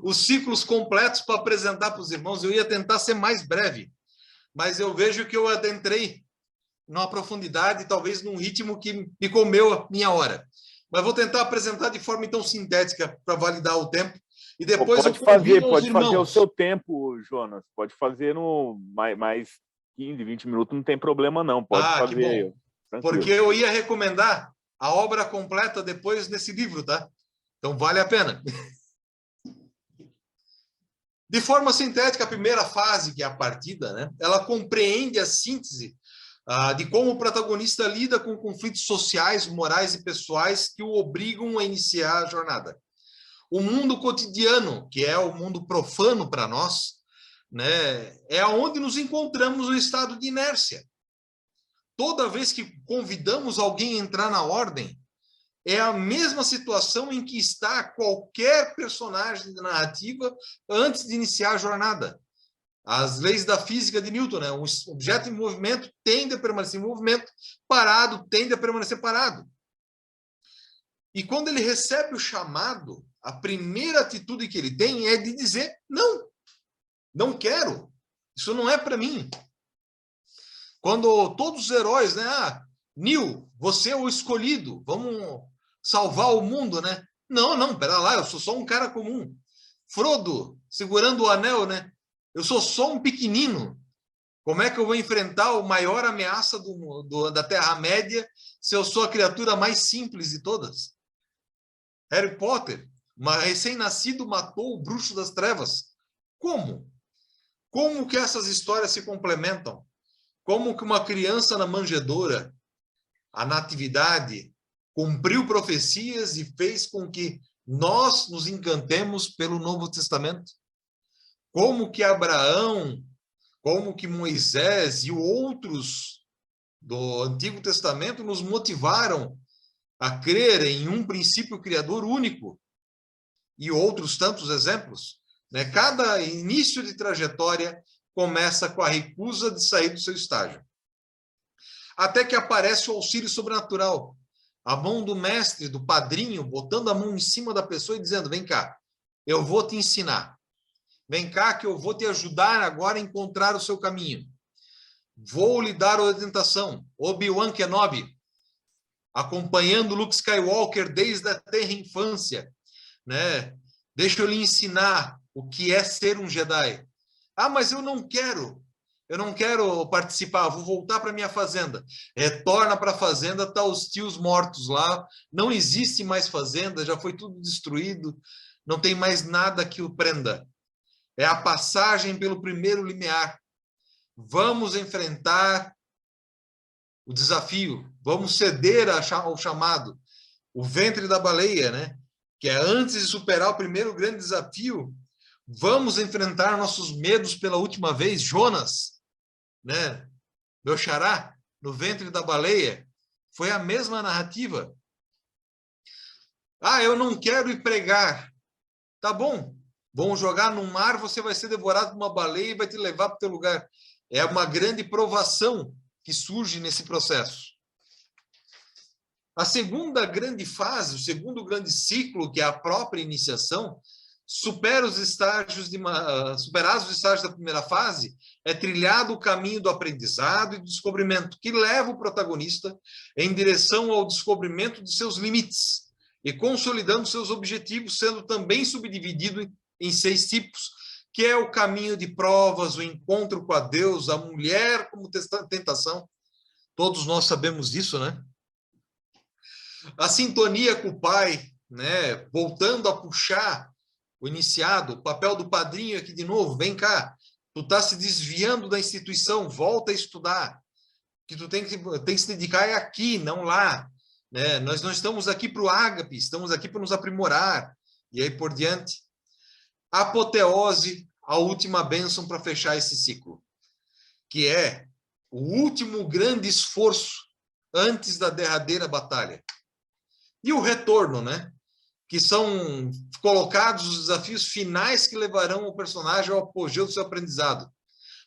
os ciclos completos para apresentar para os irmãos, eu ia tentar ser mais breve, mas eu vejo que eu adentrei numa profundidade, talvez num ritmo que me comeu a minha hora. Mas vou tentar apresentar de forma, então, sintética, para validar o tempo. E depois pode fazer o seu tempo, Jonas. Pode fazer no mais 15, 20 minutos, não tem problema não. Pode fazer. Que bom. Porque eu ia recomendar a obra completa depois nesse livro, tá? Então vale a pena. De forma sintética, a primeira fase, que é a partida, né? Ela compreende a síntese de como o protagonista lida com conflitos sociais, morais e pessoais que o obrigam a iniciar a jornada. O mundo cotidiano, que é o mundo profano para nós, né, é onde nos encontramos no estado de inércia. Toda vez que convidamos alguém a entrar na ordem, é a mesma situação em que está qualquer personagem da narrativa antes de iniciar a jornada. As leis da física de Newton, né? Um objeto em movimento tende a permanecer em movimento, parado tende a permanecer parado. E quando ele recebe o chamado, a primeira atitude que ele tem é de dizer, não, não quero, isso não é para mim. Quando todos os heróis, né? Neil, você é o escolhido, vamos salvar o mundo, né? Não, pera lá, eu sou só um cara comum. Frodo, segurando o anel, né? Eu sou só um pequenino. Como é que eu vou enfrentar a maior ameaça da Terra-média se eu sou a criatura mais simples de todas? Harry Potter, recém-nascido, matou o bruxo das trevas. Como? Como que essas histórias se complementam? Como que uma criança na manjedoura, a natividade, cumpriu profecias e fez com que nós nos encantemos pelo Novo Testamento? Como que Abraão, como que Moisés e outros do Antigo Testamento nos motivaram a crer em um princípio criador único e outros tantos exemplos, né? Cada início de trajetória começa com a recusa de sair do seu estágio. Até que aparece o auxílio sobrenatural, a mão do mestre, do padrinho, botando a mão em cima da pessoa e dizendo, vem cá, eu vou te ensinar. Vem cá que eu vou te ajudar agora a encontrar o seu caminho. Vou lhe dar orientação. Obi-Wan Kenobi, acompanhando Luke Skywalker desde a tenra infância, né? Deixa eu lhe ensinar o que é ser um Jedi. Mas eu não quero participar, vou voltar para minha fazenda. Retorna para a fazenda, tá os tios mortos lá, não existe mais fazenda, já foi tudo destruído, não tem mais nada que o prenda. É a passagem pelo primeiro limiar. Vamos enfrentar o desafio, vamos ceder ao chamado. O ventre da baleia, né? Que é antes de superar o primeiro grande desafio, vamos enfrentar nossos medos pela última vez. Jonas, né? Meu xará, no ventre da baleia, foi a mesma narrativa. Eu não quero ir pregar. Tá bom. Vão jogar no mar, você vai ser devorado por uma baleia e vai te levar para o teu lugar. É uma grande provação que surge nesse processo. A segunda grande fase, o segundo grande ciclo, que é a própria iniciação, superados os estágios da primeira fase, é trilhado o caminho do aprendizado e do descobrimento, que leva o protagonista em direção ao descobrimento de seus limites e consolidando seus objetivos, sendo também subdividido em 6 tipos, que é o caminho de provas, o encontro com a Deus, a mulher como tentação. Todos nós sabemos disso, né? A sintonia com o pai, né? Voltando a puxar o iniciado, o papel do padrinho aqui de novo, vem cá, tu está se desviando da instituição, volta a estudar, que tu tem que se dedicar é aqui, não lá, né? Nós não estamos aqui para o ágape, estamos aqui para nos aprimorar, e aí por diante. Apoteose, a última bênção para fechar esse ciclo, que é o último grande esforço antes da derradeira batalha. E o retorno, né? Que são colocados os desafios finais que levarão o personagem ao apogeu do seu aprendizado,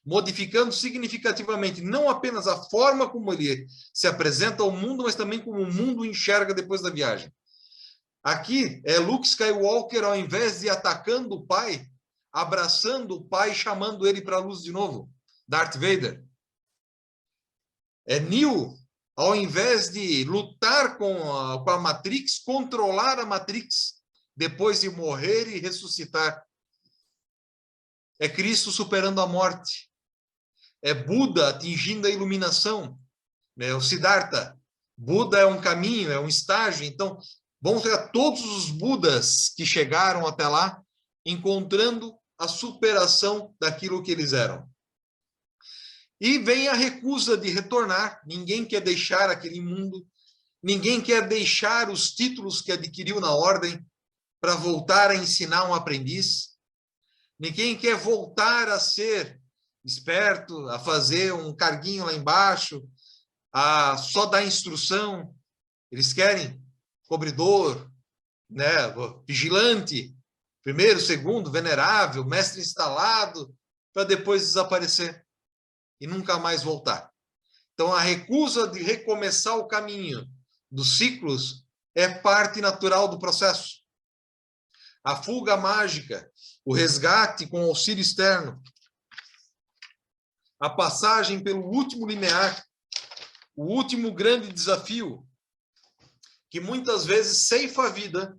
modificando significativamente não apenas a forma como ele se apresenta ao mundo, mas também como o mundo enxerga depois da viagem. Aqui é Luke Skywalker, ao invés de atacando o pai, abraçando o pai e chamando ele para a luz de novo. Darth Vader. Neo, ao invés de lutar com a Matrix, controlar a Matrix, depois de morrer e ressuscitar. É Cristo superando a morte. É Buda atingindo a iluminação. É o Siddhartha. Buda é um caminho, é um estágio. Então, vamos pegar todos os Budas que chegaram até lá, encontrando a superação daquilo que eles eram. E vem a recusa de retornar. Ninguém quer deixar aquele mundo. Ninguém quer deixar os títulos que adquiriu na ordem para voltar a ensinar um aprendiz. Ninguém quer voltar a ser esperto, a fazer um carguinho lá embaixo, a só dar instrução. Eles querem cobridor, né, vigilante, primeiro, segundo, venerável, mestre instalado, para depois desaparecer e nunca mais voltar. Então, a recusa de recomeçar o caminho dos ciclos é parte natural do processo. A fuga mágica, o resgate com auxílio externo, a passagem pelo último limiar, o último grande desafio, que muitas vezes ceifa a vida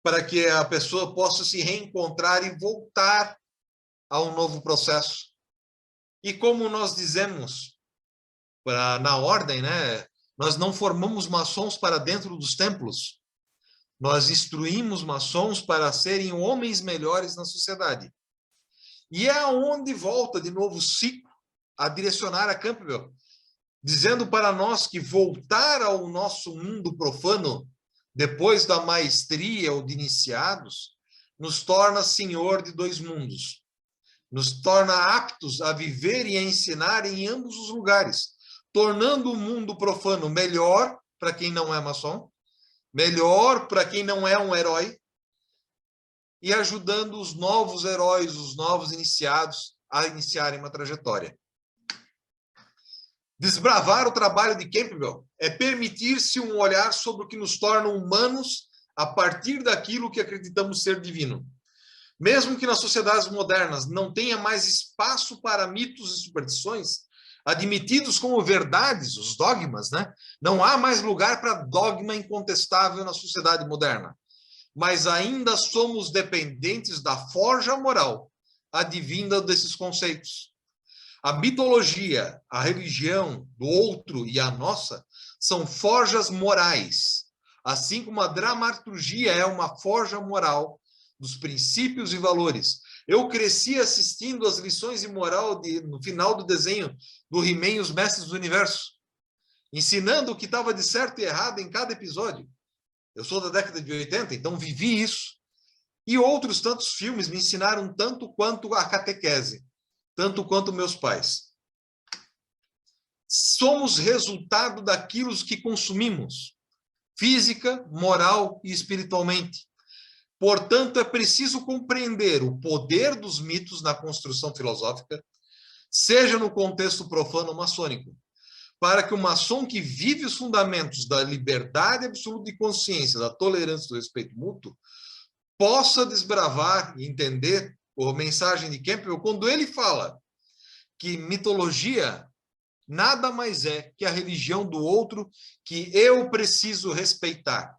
para que a pessoa possa se reencontrar e voltar a um novo processo. E como nós dizemos na ordem, né? Nós não formamos maçons para dentro dos templos. Nós instruímos maçons para serem homens melhores na sociedade. E é aonde volta de novo o ciclo a direcionar a Campbell, dizendo para nós que voltar ao nosso mundo profano, depois da maestria ou de iniciados, nos torna senhor de dois mundos. Nos torna aptos a viver e a ensinar em ambos os lugares, tornando o mundo profano melhor para quem não é maçom, melhor para quem não é um herói, e ajudando os novos heróis, os novos iniciados, a iniciarem uma trajetória. Desbravar o trabalho de Campbell é permitir-se um olhar sobre o que nos torna humanos a partir daquilo que acreditamos ser divino. Mesmo que nas sociedades modernas não tenha mais espaço para mitos e superstições, admitidos como verdades, os dogmas, né? Não há mais lugar para dogma incontestável na sociedade moderna. Mas ainda somos dependentes da forja moral advinda desses conceitos. A mitologia, a religião do outro e a nossa são forjas morais, assim como a dramaturgia é uma forja moral dos princípios e valores. Eu cresci assistindo as lições de moral no final do desenho do He-Man e os Mestres do Universo, ensinando o que estava de certo e errado em cada episódio. Eu sou da década de 80, então vivi isso. E outros tantos filmes me ensinaram tanto quanto a catequese, tanto quanto meus pais. Somos resultado daquilo que consumimos, física, moral e espiritualmente. Portanto, é preciso compreender o poder dos mitos na construção filosófica, seja no contexto profano ou maçônico, para que o maçom que vive os fundamentos da liberdade absoluta de consciência, da tolerância e do respeito mútuo, possa desbravar e entender a mensagem de Campbell quando ele fala que mitologia nada mais é que a religião do outro que eu preciso respeitar.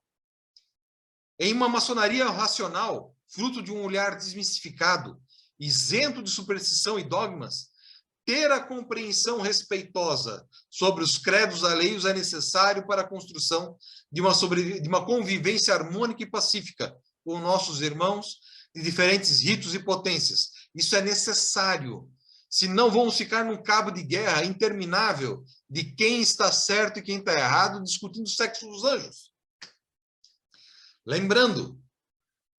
Em uma maçonaria racional, fruto de um olhar desmistificado, isento de superstição e dogmas, ter a compreensão respeitosa sobre os credos alheios é necessário para a construção de uma convivência harmônica e pacífica com nossos irmãos de diferentes ritos e potências. Isso é necessário. Senão vamos ficar num cabo de guerra interminável de quem está certo e quem está errado, discutindo o sexo dos anjos. Lembrando,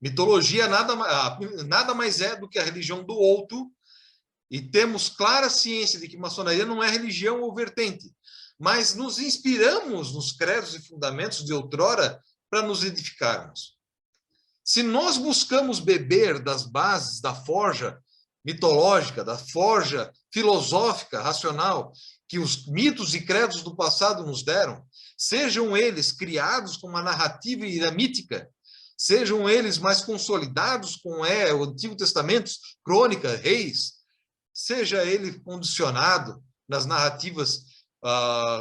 mitologia nada mais é do que a religião do outro, e temos clara ciência de que maçonaria não é religião ou vertente, mas nos inspiramos nos credos e fundamentos de outrora para nos edificarmos. Se nós buscamos beber das bases da forja mitológica, da forja filosófica, racional, que os mitos e credos do passado nos deram, sejam eles criados com uma narrativa iramítica, sejam eles mais consolidados com o Antigo Testamento, Crônica, Reis, seja ele condicionado nas narrativas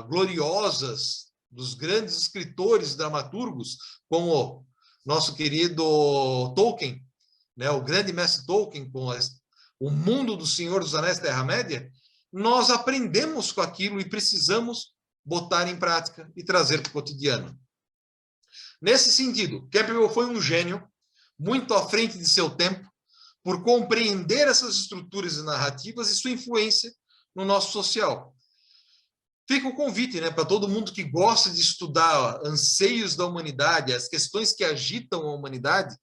gloriosas dos grandes escritores, dramaturgos, como nosso querido Tolkien, né, o grande mestre Tolkien, com o mundo do Senhor dos Anéis Terra-média, nós aprendemos com aquilo e precisamos botar em prática e trazer para o cotidiano. Nesse sentido, Campbell foi um gênio, muito à frente de seu tempo, por compreender essas estruturas narrativas e sua influência no nosso social. Fica o convite, né, para todo mundo que gosta de estudar anseios da humanidade, as questões que agitam a humanidade,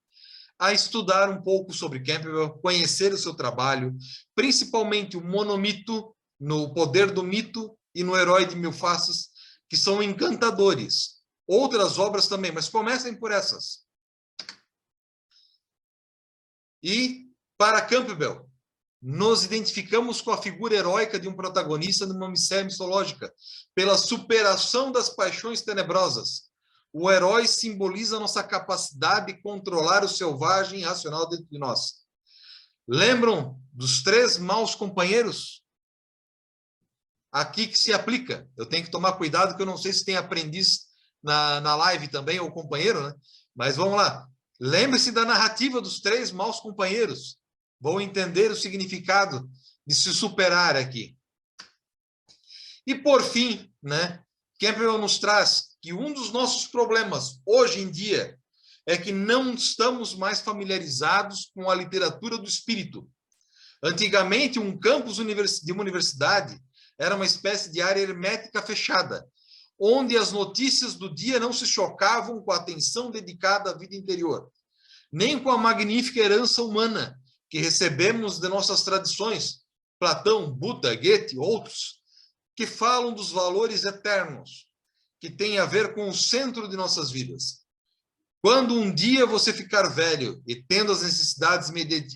a estudar um pouco sobre Campbell, conhecer o seu trabalho, principalmente o monomito, no Poder do Mito e no Herói de Mil Faces, que são encantadores. Outras obras também, mas comecem por essas. E, para Campbell, nos identificamos com a figura heróica de um protagonista numa missão mitológica, pela superação das paixões tenebrosas. O herói simboliza nossa capacidade de controlar o selvagem e irracional dentro de nós. Lembram dos 3 maus companheiros? Aqui que se aplica. Eu tenho que tomar cuidado, que eu não sei se tem aprendiz na live também, ou companheiro, né? Mas vamos lá. Lembre-se da narrativa dos 3 maus companheiros. Vão entender o significado de se superar aqui. E, por fim, né, Campbell nos traz que um dos nossos problemas, hoje em dia, é que não estamos mais familiarizados com a literatura do espírito. Antigamente, um campus de uma universidade era uma espécie de área hermética fechada, onde as notícias do dia não se chocavam com a atenção dedicada à vida interior, nem com a magnífica herança humana que recebemos de nossas tradições, Platão, Buda, Goethe, outros, que falam dos valores eternos, que têm a ver com o centro de nossas vidas. Quando um dia você ficar velho e tendo as necessidades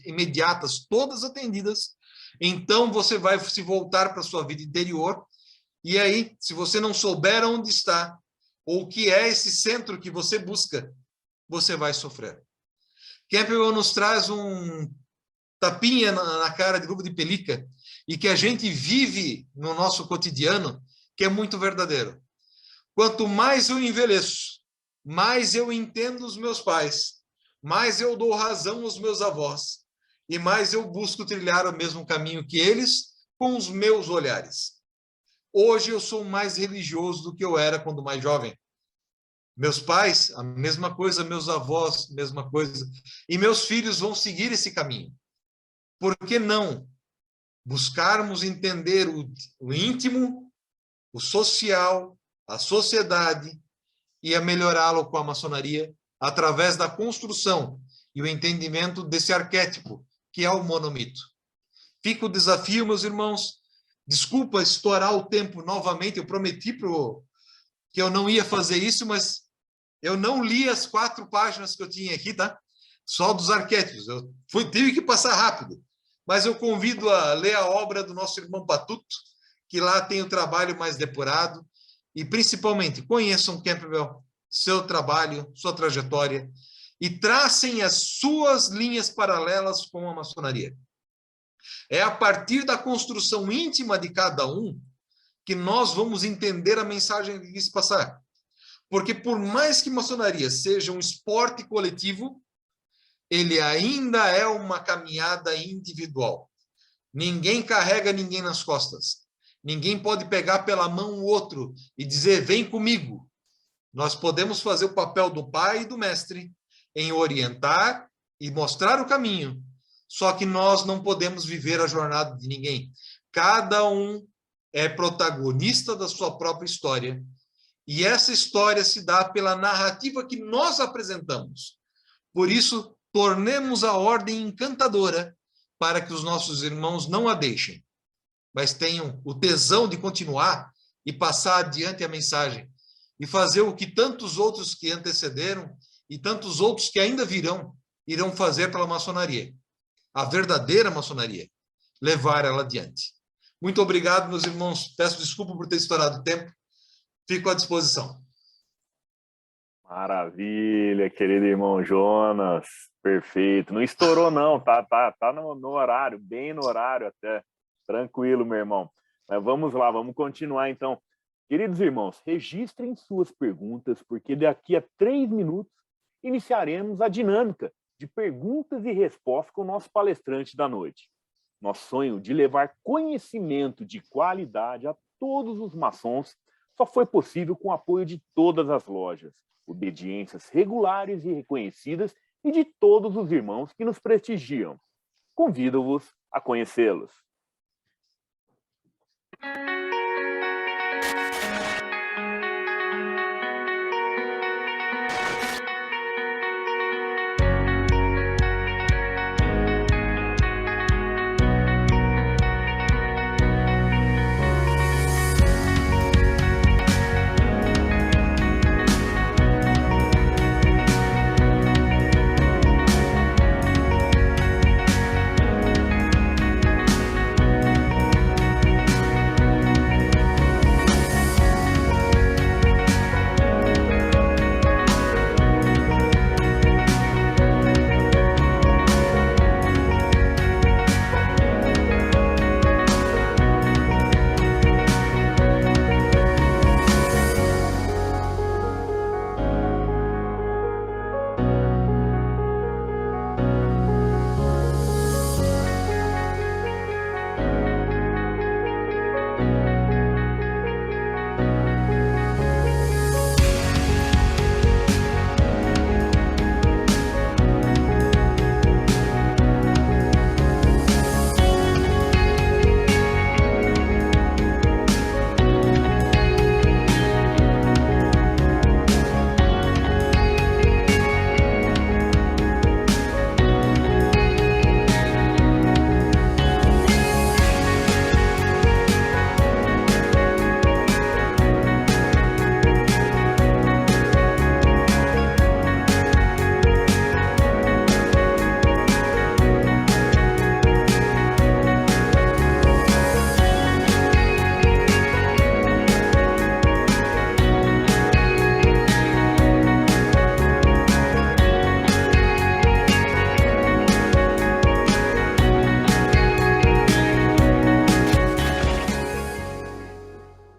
imediatas todas atendidas, então você vai se voltar para a sua vida interior, e aí, se você não souber onde está, ou o que é esse centro que você busca, você vai sofrer. Campbell nos traz um tapinha na cara de luva de pelica, e que a gente vive no nosso cotidiano, que é muito verdadeiro. Quanto mais eu envelheço, mais eu entendo os meus pais, mais eu dou razão aos meus avós, e mais eu busco trilhar o mesmo caminho que eles, com os meus olhares. Hoje eu sou mais religioso do que eu era quando mais jovem. Meus pais, a mesma coisa, meus avós, a mesma coisa. E meus filhos vão seguir esse caminho. Por que não buscarmos entender o íntimo, o social, a sociedade e a melhorá-lo com a maçonaria através da construção e o entendimento desse arquétipo, que é o monomito. Fica o desafio, meus irmãos. Desculpa estourar o tempo novamente, eu prometi que eu não ia fazer isso, mas eu não li as 4 páginas que eu tinha aqui, tá? Só dos arquétipos. Eu tive que passar rápido. Mas eu convido a ler a obra do nosso irmão Patuto, que lá tem o trabalho mais depurado, e principalmente conheçam Campbell, seu trabalho, sua trajetória, e tracem as suas linhas paralelas com a maçonaria. É a partir da construção íntima de cada um que nós vamos entender a mensagem que quis passar. Porque por mais que maçonaria seja um esporte coletivo, ele ainda é uma caminhada individual. Ninguém carrega ninguém nas costas. Ninguém pode pegar pela mão o outro e dizer, vem comigo. Nós podemos fazer o papel do pai e do mestre em orientar e mostrar o caminho. Só que nós não podemos viver a jornada de ninguém. Cada um é protagonista da sua própria história. E essa história se dá pela narrativa que nós apresentamos. Por isso, tornemos a ordem encantadora para que os nossos irmãos não a deixem, mas tenham o tesão de continuar e passar adiante a mensagem e fazer o que tantos outros que antecederam e tantos outros que ainda virão, irão fazer pela maçonaria. A verdadeira maçonaria, levar ela adiante. Muito obrigado, meus irmãos. Peço desculpa por ter estourado o tempo. Fico à disposição. Maravilha, querido irmão Jonas. Perfeito. Não estourou, não. Tá no horário, bem no horário até. Tranquilo, meu irmão. Mas vamos lá, vamos continuar então. Queridos irmãos, registrem suas perguntas, porque daqui a 3 minutos iniciaremos a dinâmica de perguntas e respostas com o nosso palestrante da noite. Nosso sonho de levar conhecimento de qualidade a todos os maçons só foi possível com o apoio de todas as lojas, obediências regulares e reconhecidas e de todos os irmãos que nos prestigiam. Convido-vos a conhecê-los.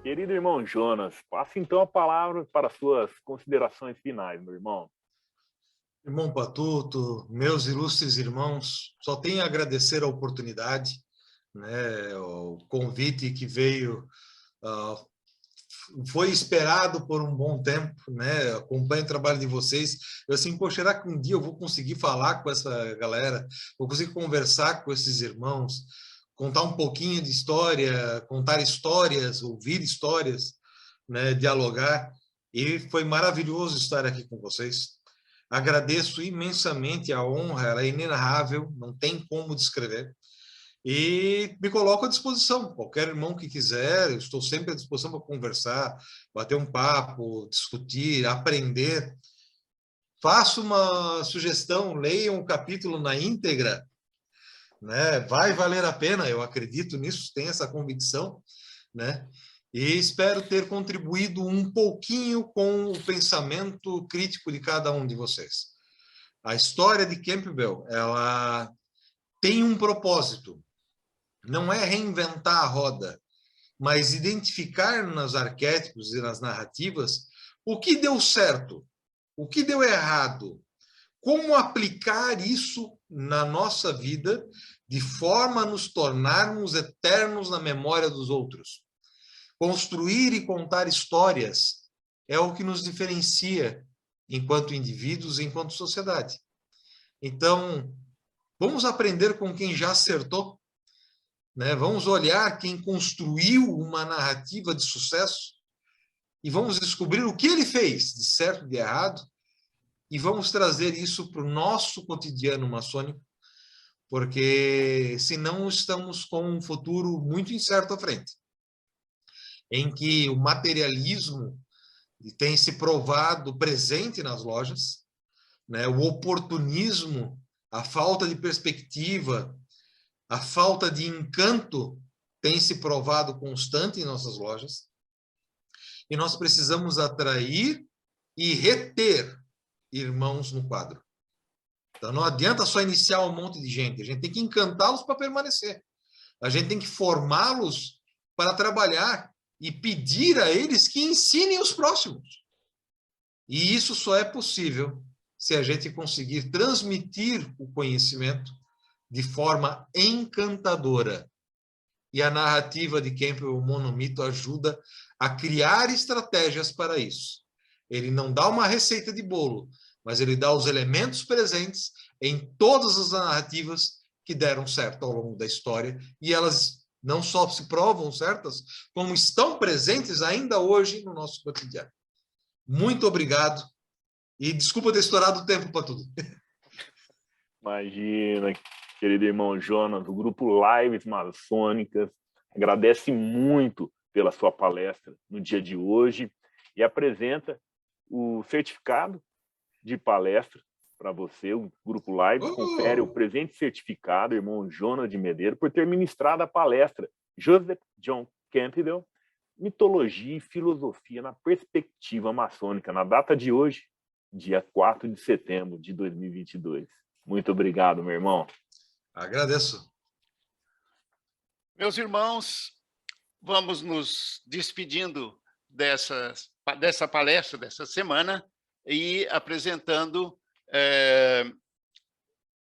Querido irmão Jonas, passe então a palavra para suas considerações finais, meu irmão. Irmão Patuto, meus ilustres irmãos, só tenho a agradecer a oportunidade, né, o convite que veio, foi esperado por um bom tempo, né, acompanho o trabalho de vocês, eu assim, poxa, será que um dia eu vou conseguir falar com essa galera, vou conseguir conversar com esses irmãos, contar um pouquinho de história, contar histórias, ouvir histórias, né, dialogar, e foi maravilhoso estar aqui com vocês. Agradeço imensamente a honra, ela é inenarrável, não tem como descrever. E me coloco à disposição, qualquer irmão que quiser, eu estou sempre à disposição para conversar, bater um papo, discutir, aprender. Faço uma sugestão, leiam um capítulo na íntegra, né? Vai valer a pena, eu acredito nisso, tenho essa convicção, né? E espero ter contribuído um pouquinho com o pensamento crítico de cada um de vocês. A história de Campbell, ela tem um propósito. Não é reinventar a roda, mas identificar nos arquétipos e nas narrativas o que deu certo, o que deu errado, como aplicar isso na nossa vida de forma a nos tornarmos eternos na memória dos outros. Construir e contar histórias é o que nos diferencia enquanto indivíduos e enquanto sociedade. Então, vamos aprender com quem já acertou, né? Vamos olhar quem construiu uma narrativa de sucesso e vamos descobrir o que ele fez, de certo e de errado, e vamos trazer isso para o nosso cotidiano maçônico, porque senão estamos com um futuro muito incerto à frente, em que o materialismo tem se provado presente nas lojas, né? O oportunismo, a falta de perspectiva, a falta de encanto tem se provado constante em nossas lojas, e nós precisamos atrair e reter irmãos no quadro. Então não adianta só iniciar um monte de gente, a gente tem que encantá-los para permanecer. A gente tem que formá-los para trabalhar e pedir a eles que ensinem os próximos. E isso só é possível se a gente conseguir transmitir o conhecimento de forma encantadora. E a narrativa de Campbell, o Monomito, ajuda a criar estratégias para isso. Ele não dá uma receita de bolo, mas ele dá os elementos presentes em todas as narrativas que deram certo ao longo da história, e elas não só se provam certas, como estão presentes ainda hoje no nosso cotidiano. Muito obrigado, e desculpa ter estourado o tempo para tudo. Imagina, querido irmão Jonas, o grupo Lives Maçônicas agradece muito pela sua palestra no dia de hoje e apresenta o certificado de palestra para você, o Grupo Live, confere o presente certificado, irmão Jonas de Medeiros, por ter ministrado a palestra Joseph John Campbell, Mitologia e Filosofia na Perspectiva Maçônica, na data de hoje, dia 4 de setembro de 2022. Muito obrigado, meu irmão. Agradeço. Meus irmãos, vamos nos despedindo dessa palestra dessa semana e apresentando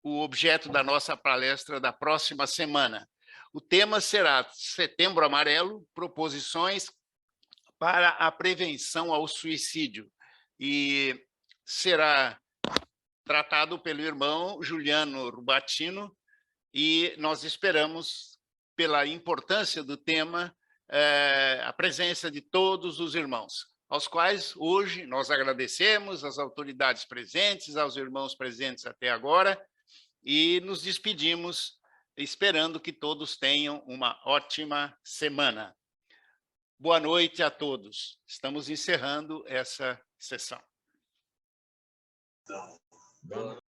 o objeto da nossa palestra da próxima semana. O tema será Setembro Amarelo, proposições para a prevenção ao suicídio, e será tratado pelo irmão Juliano Rubatino, e nós esperamos, pela importância do tema, a presença de todos os irmãos, aos quais hoje nós agradecemos, às autoridades presentes, aos irmãos presentes até agora, e nos despedimos esperando que todos tenham uma ótima semana. Boa noite a todos. Estamos encerrando essa sessão.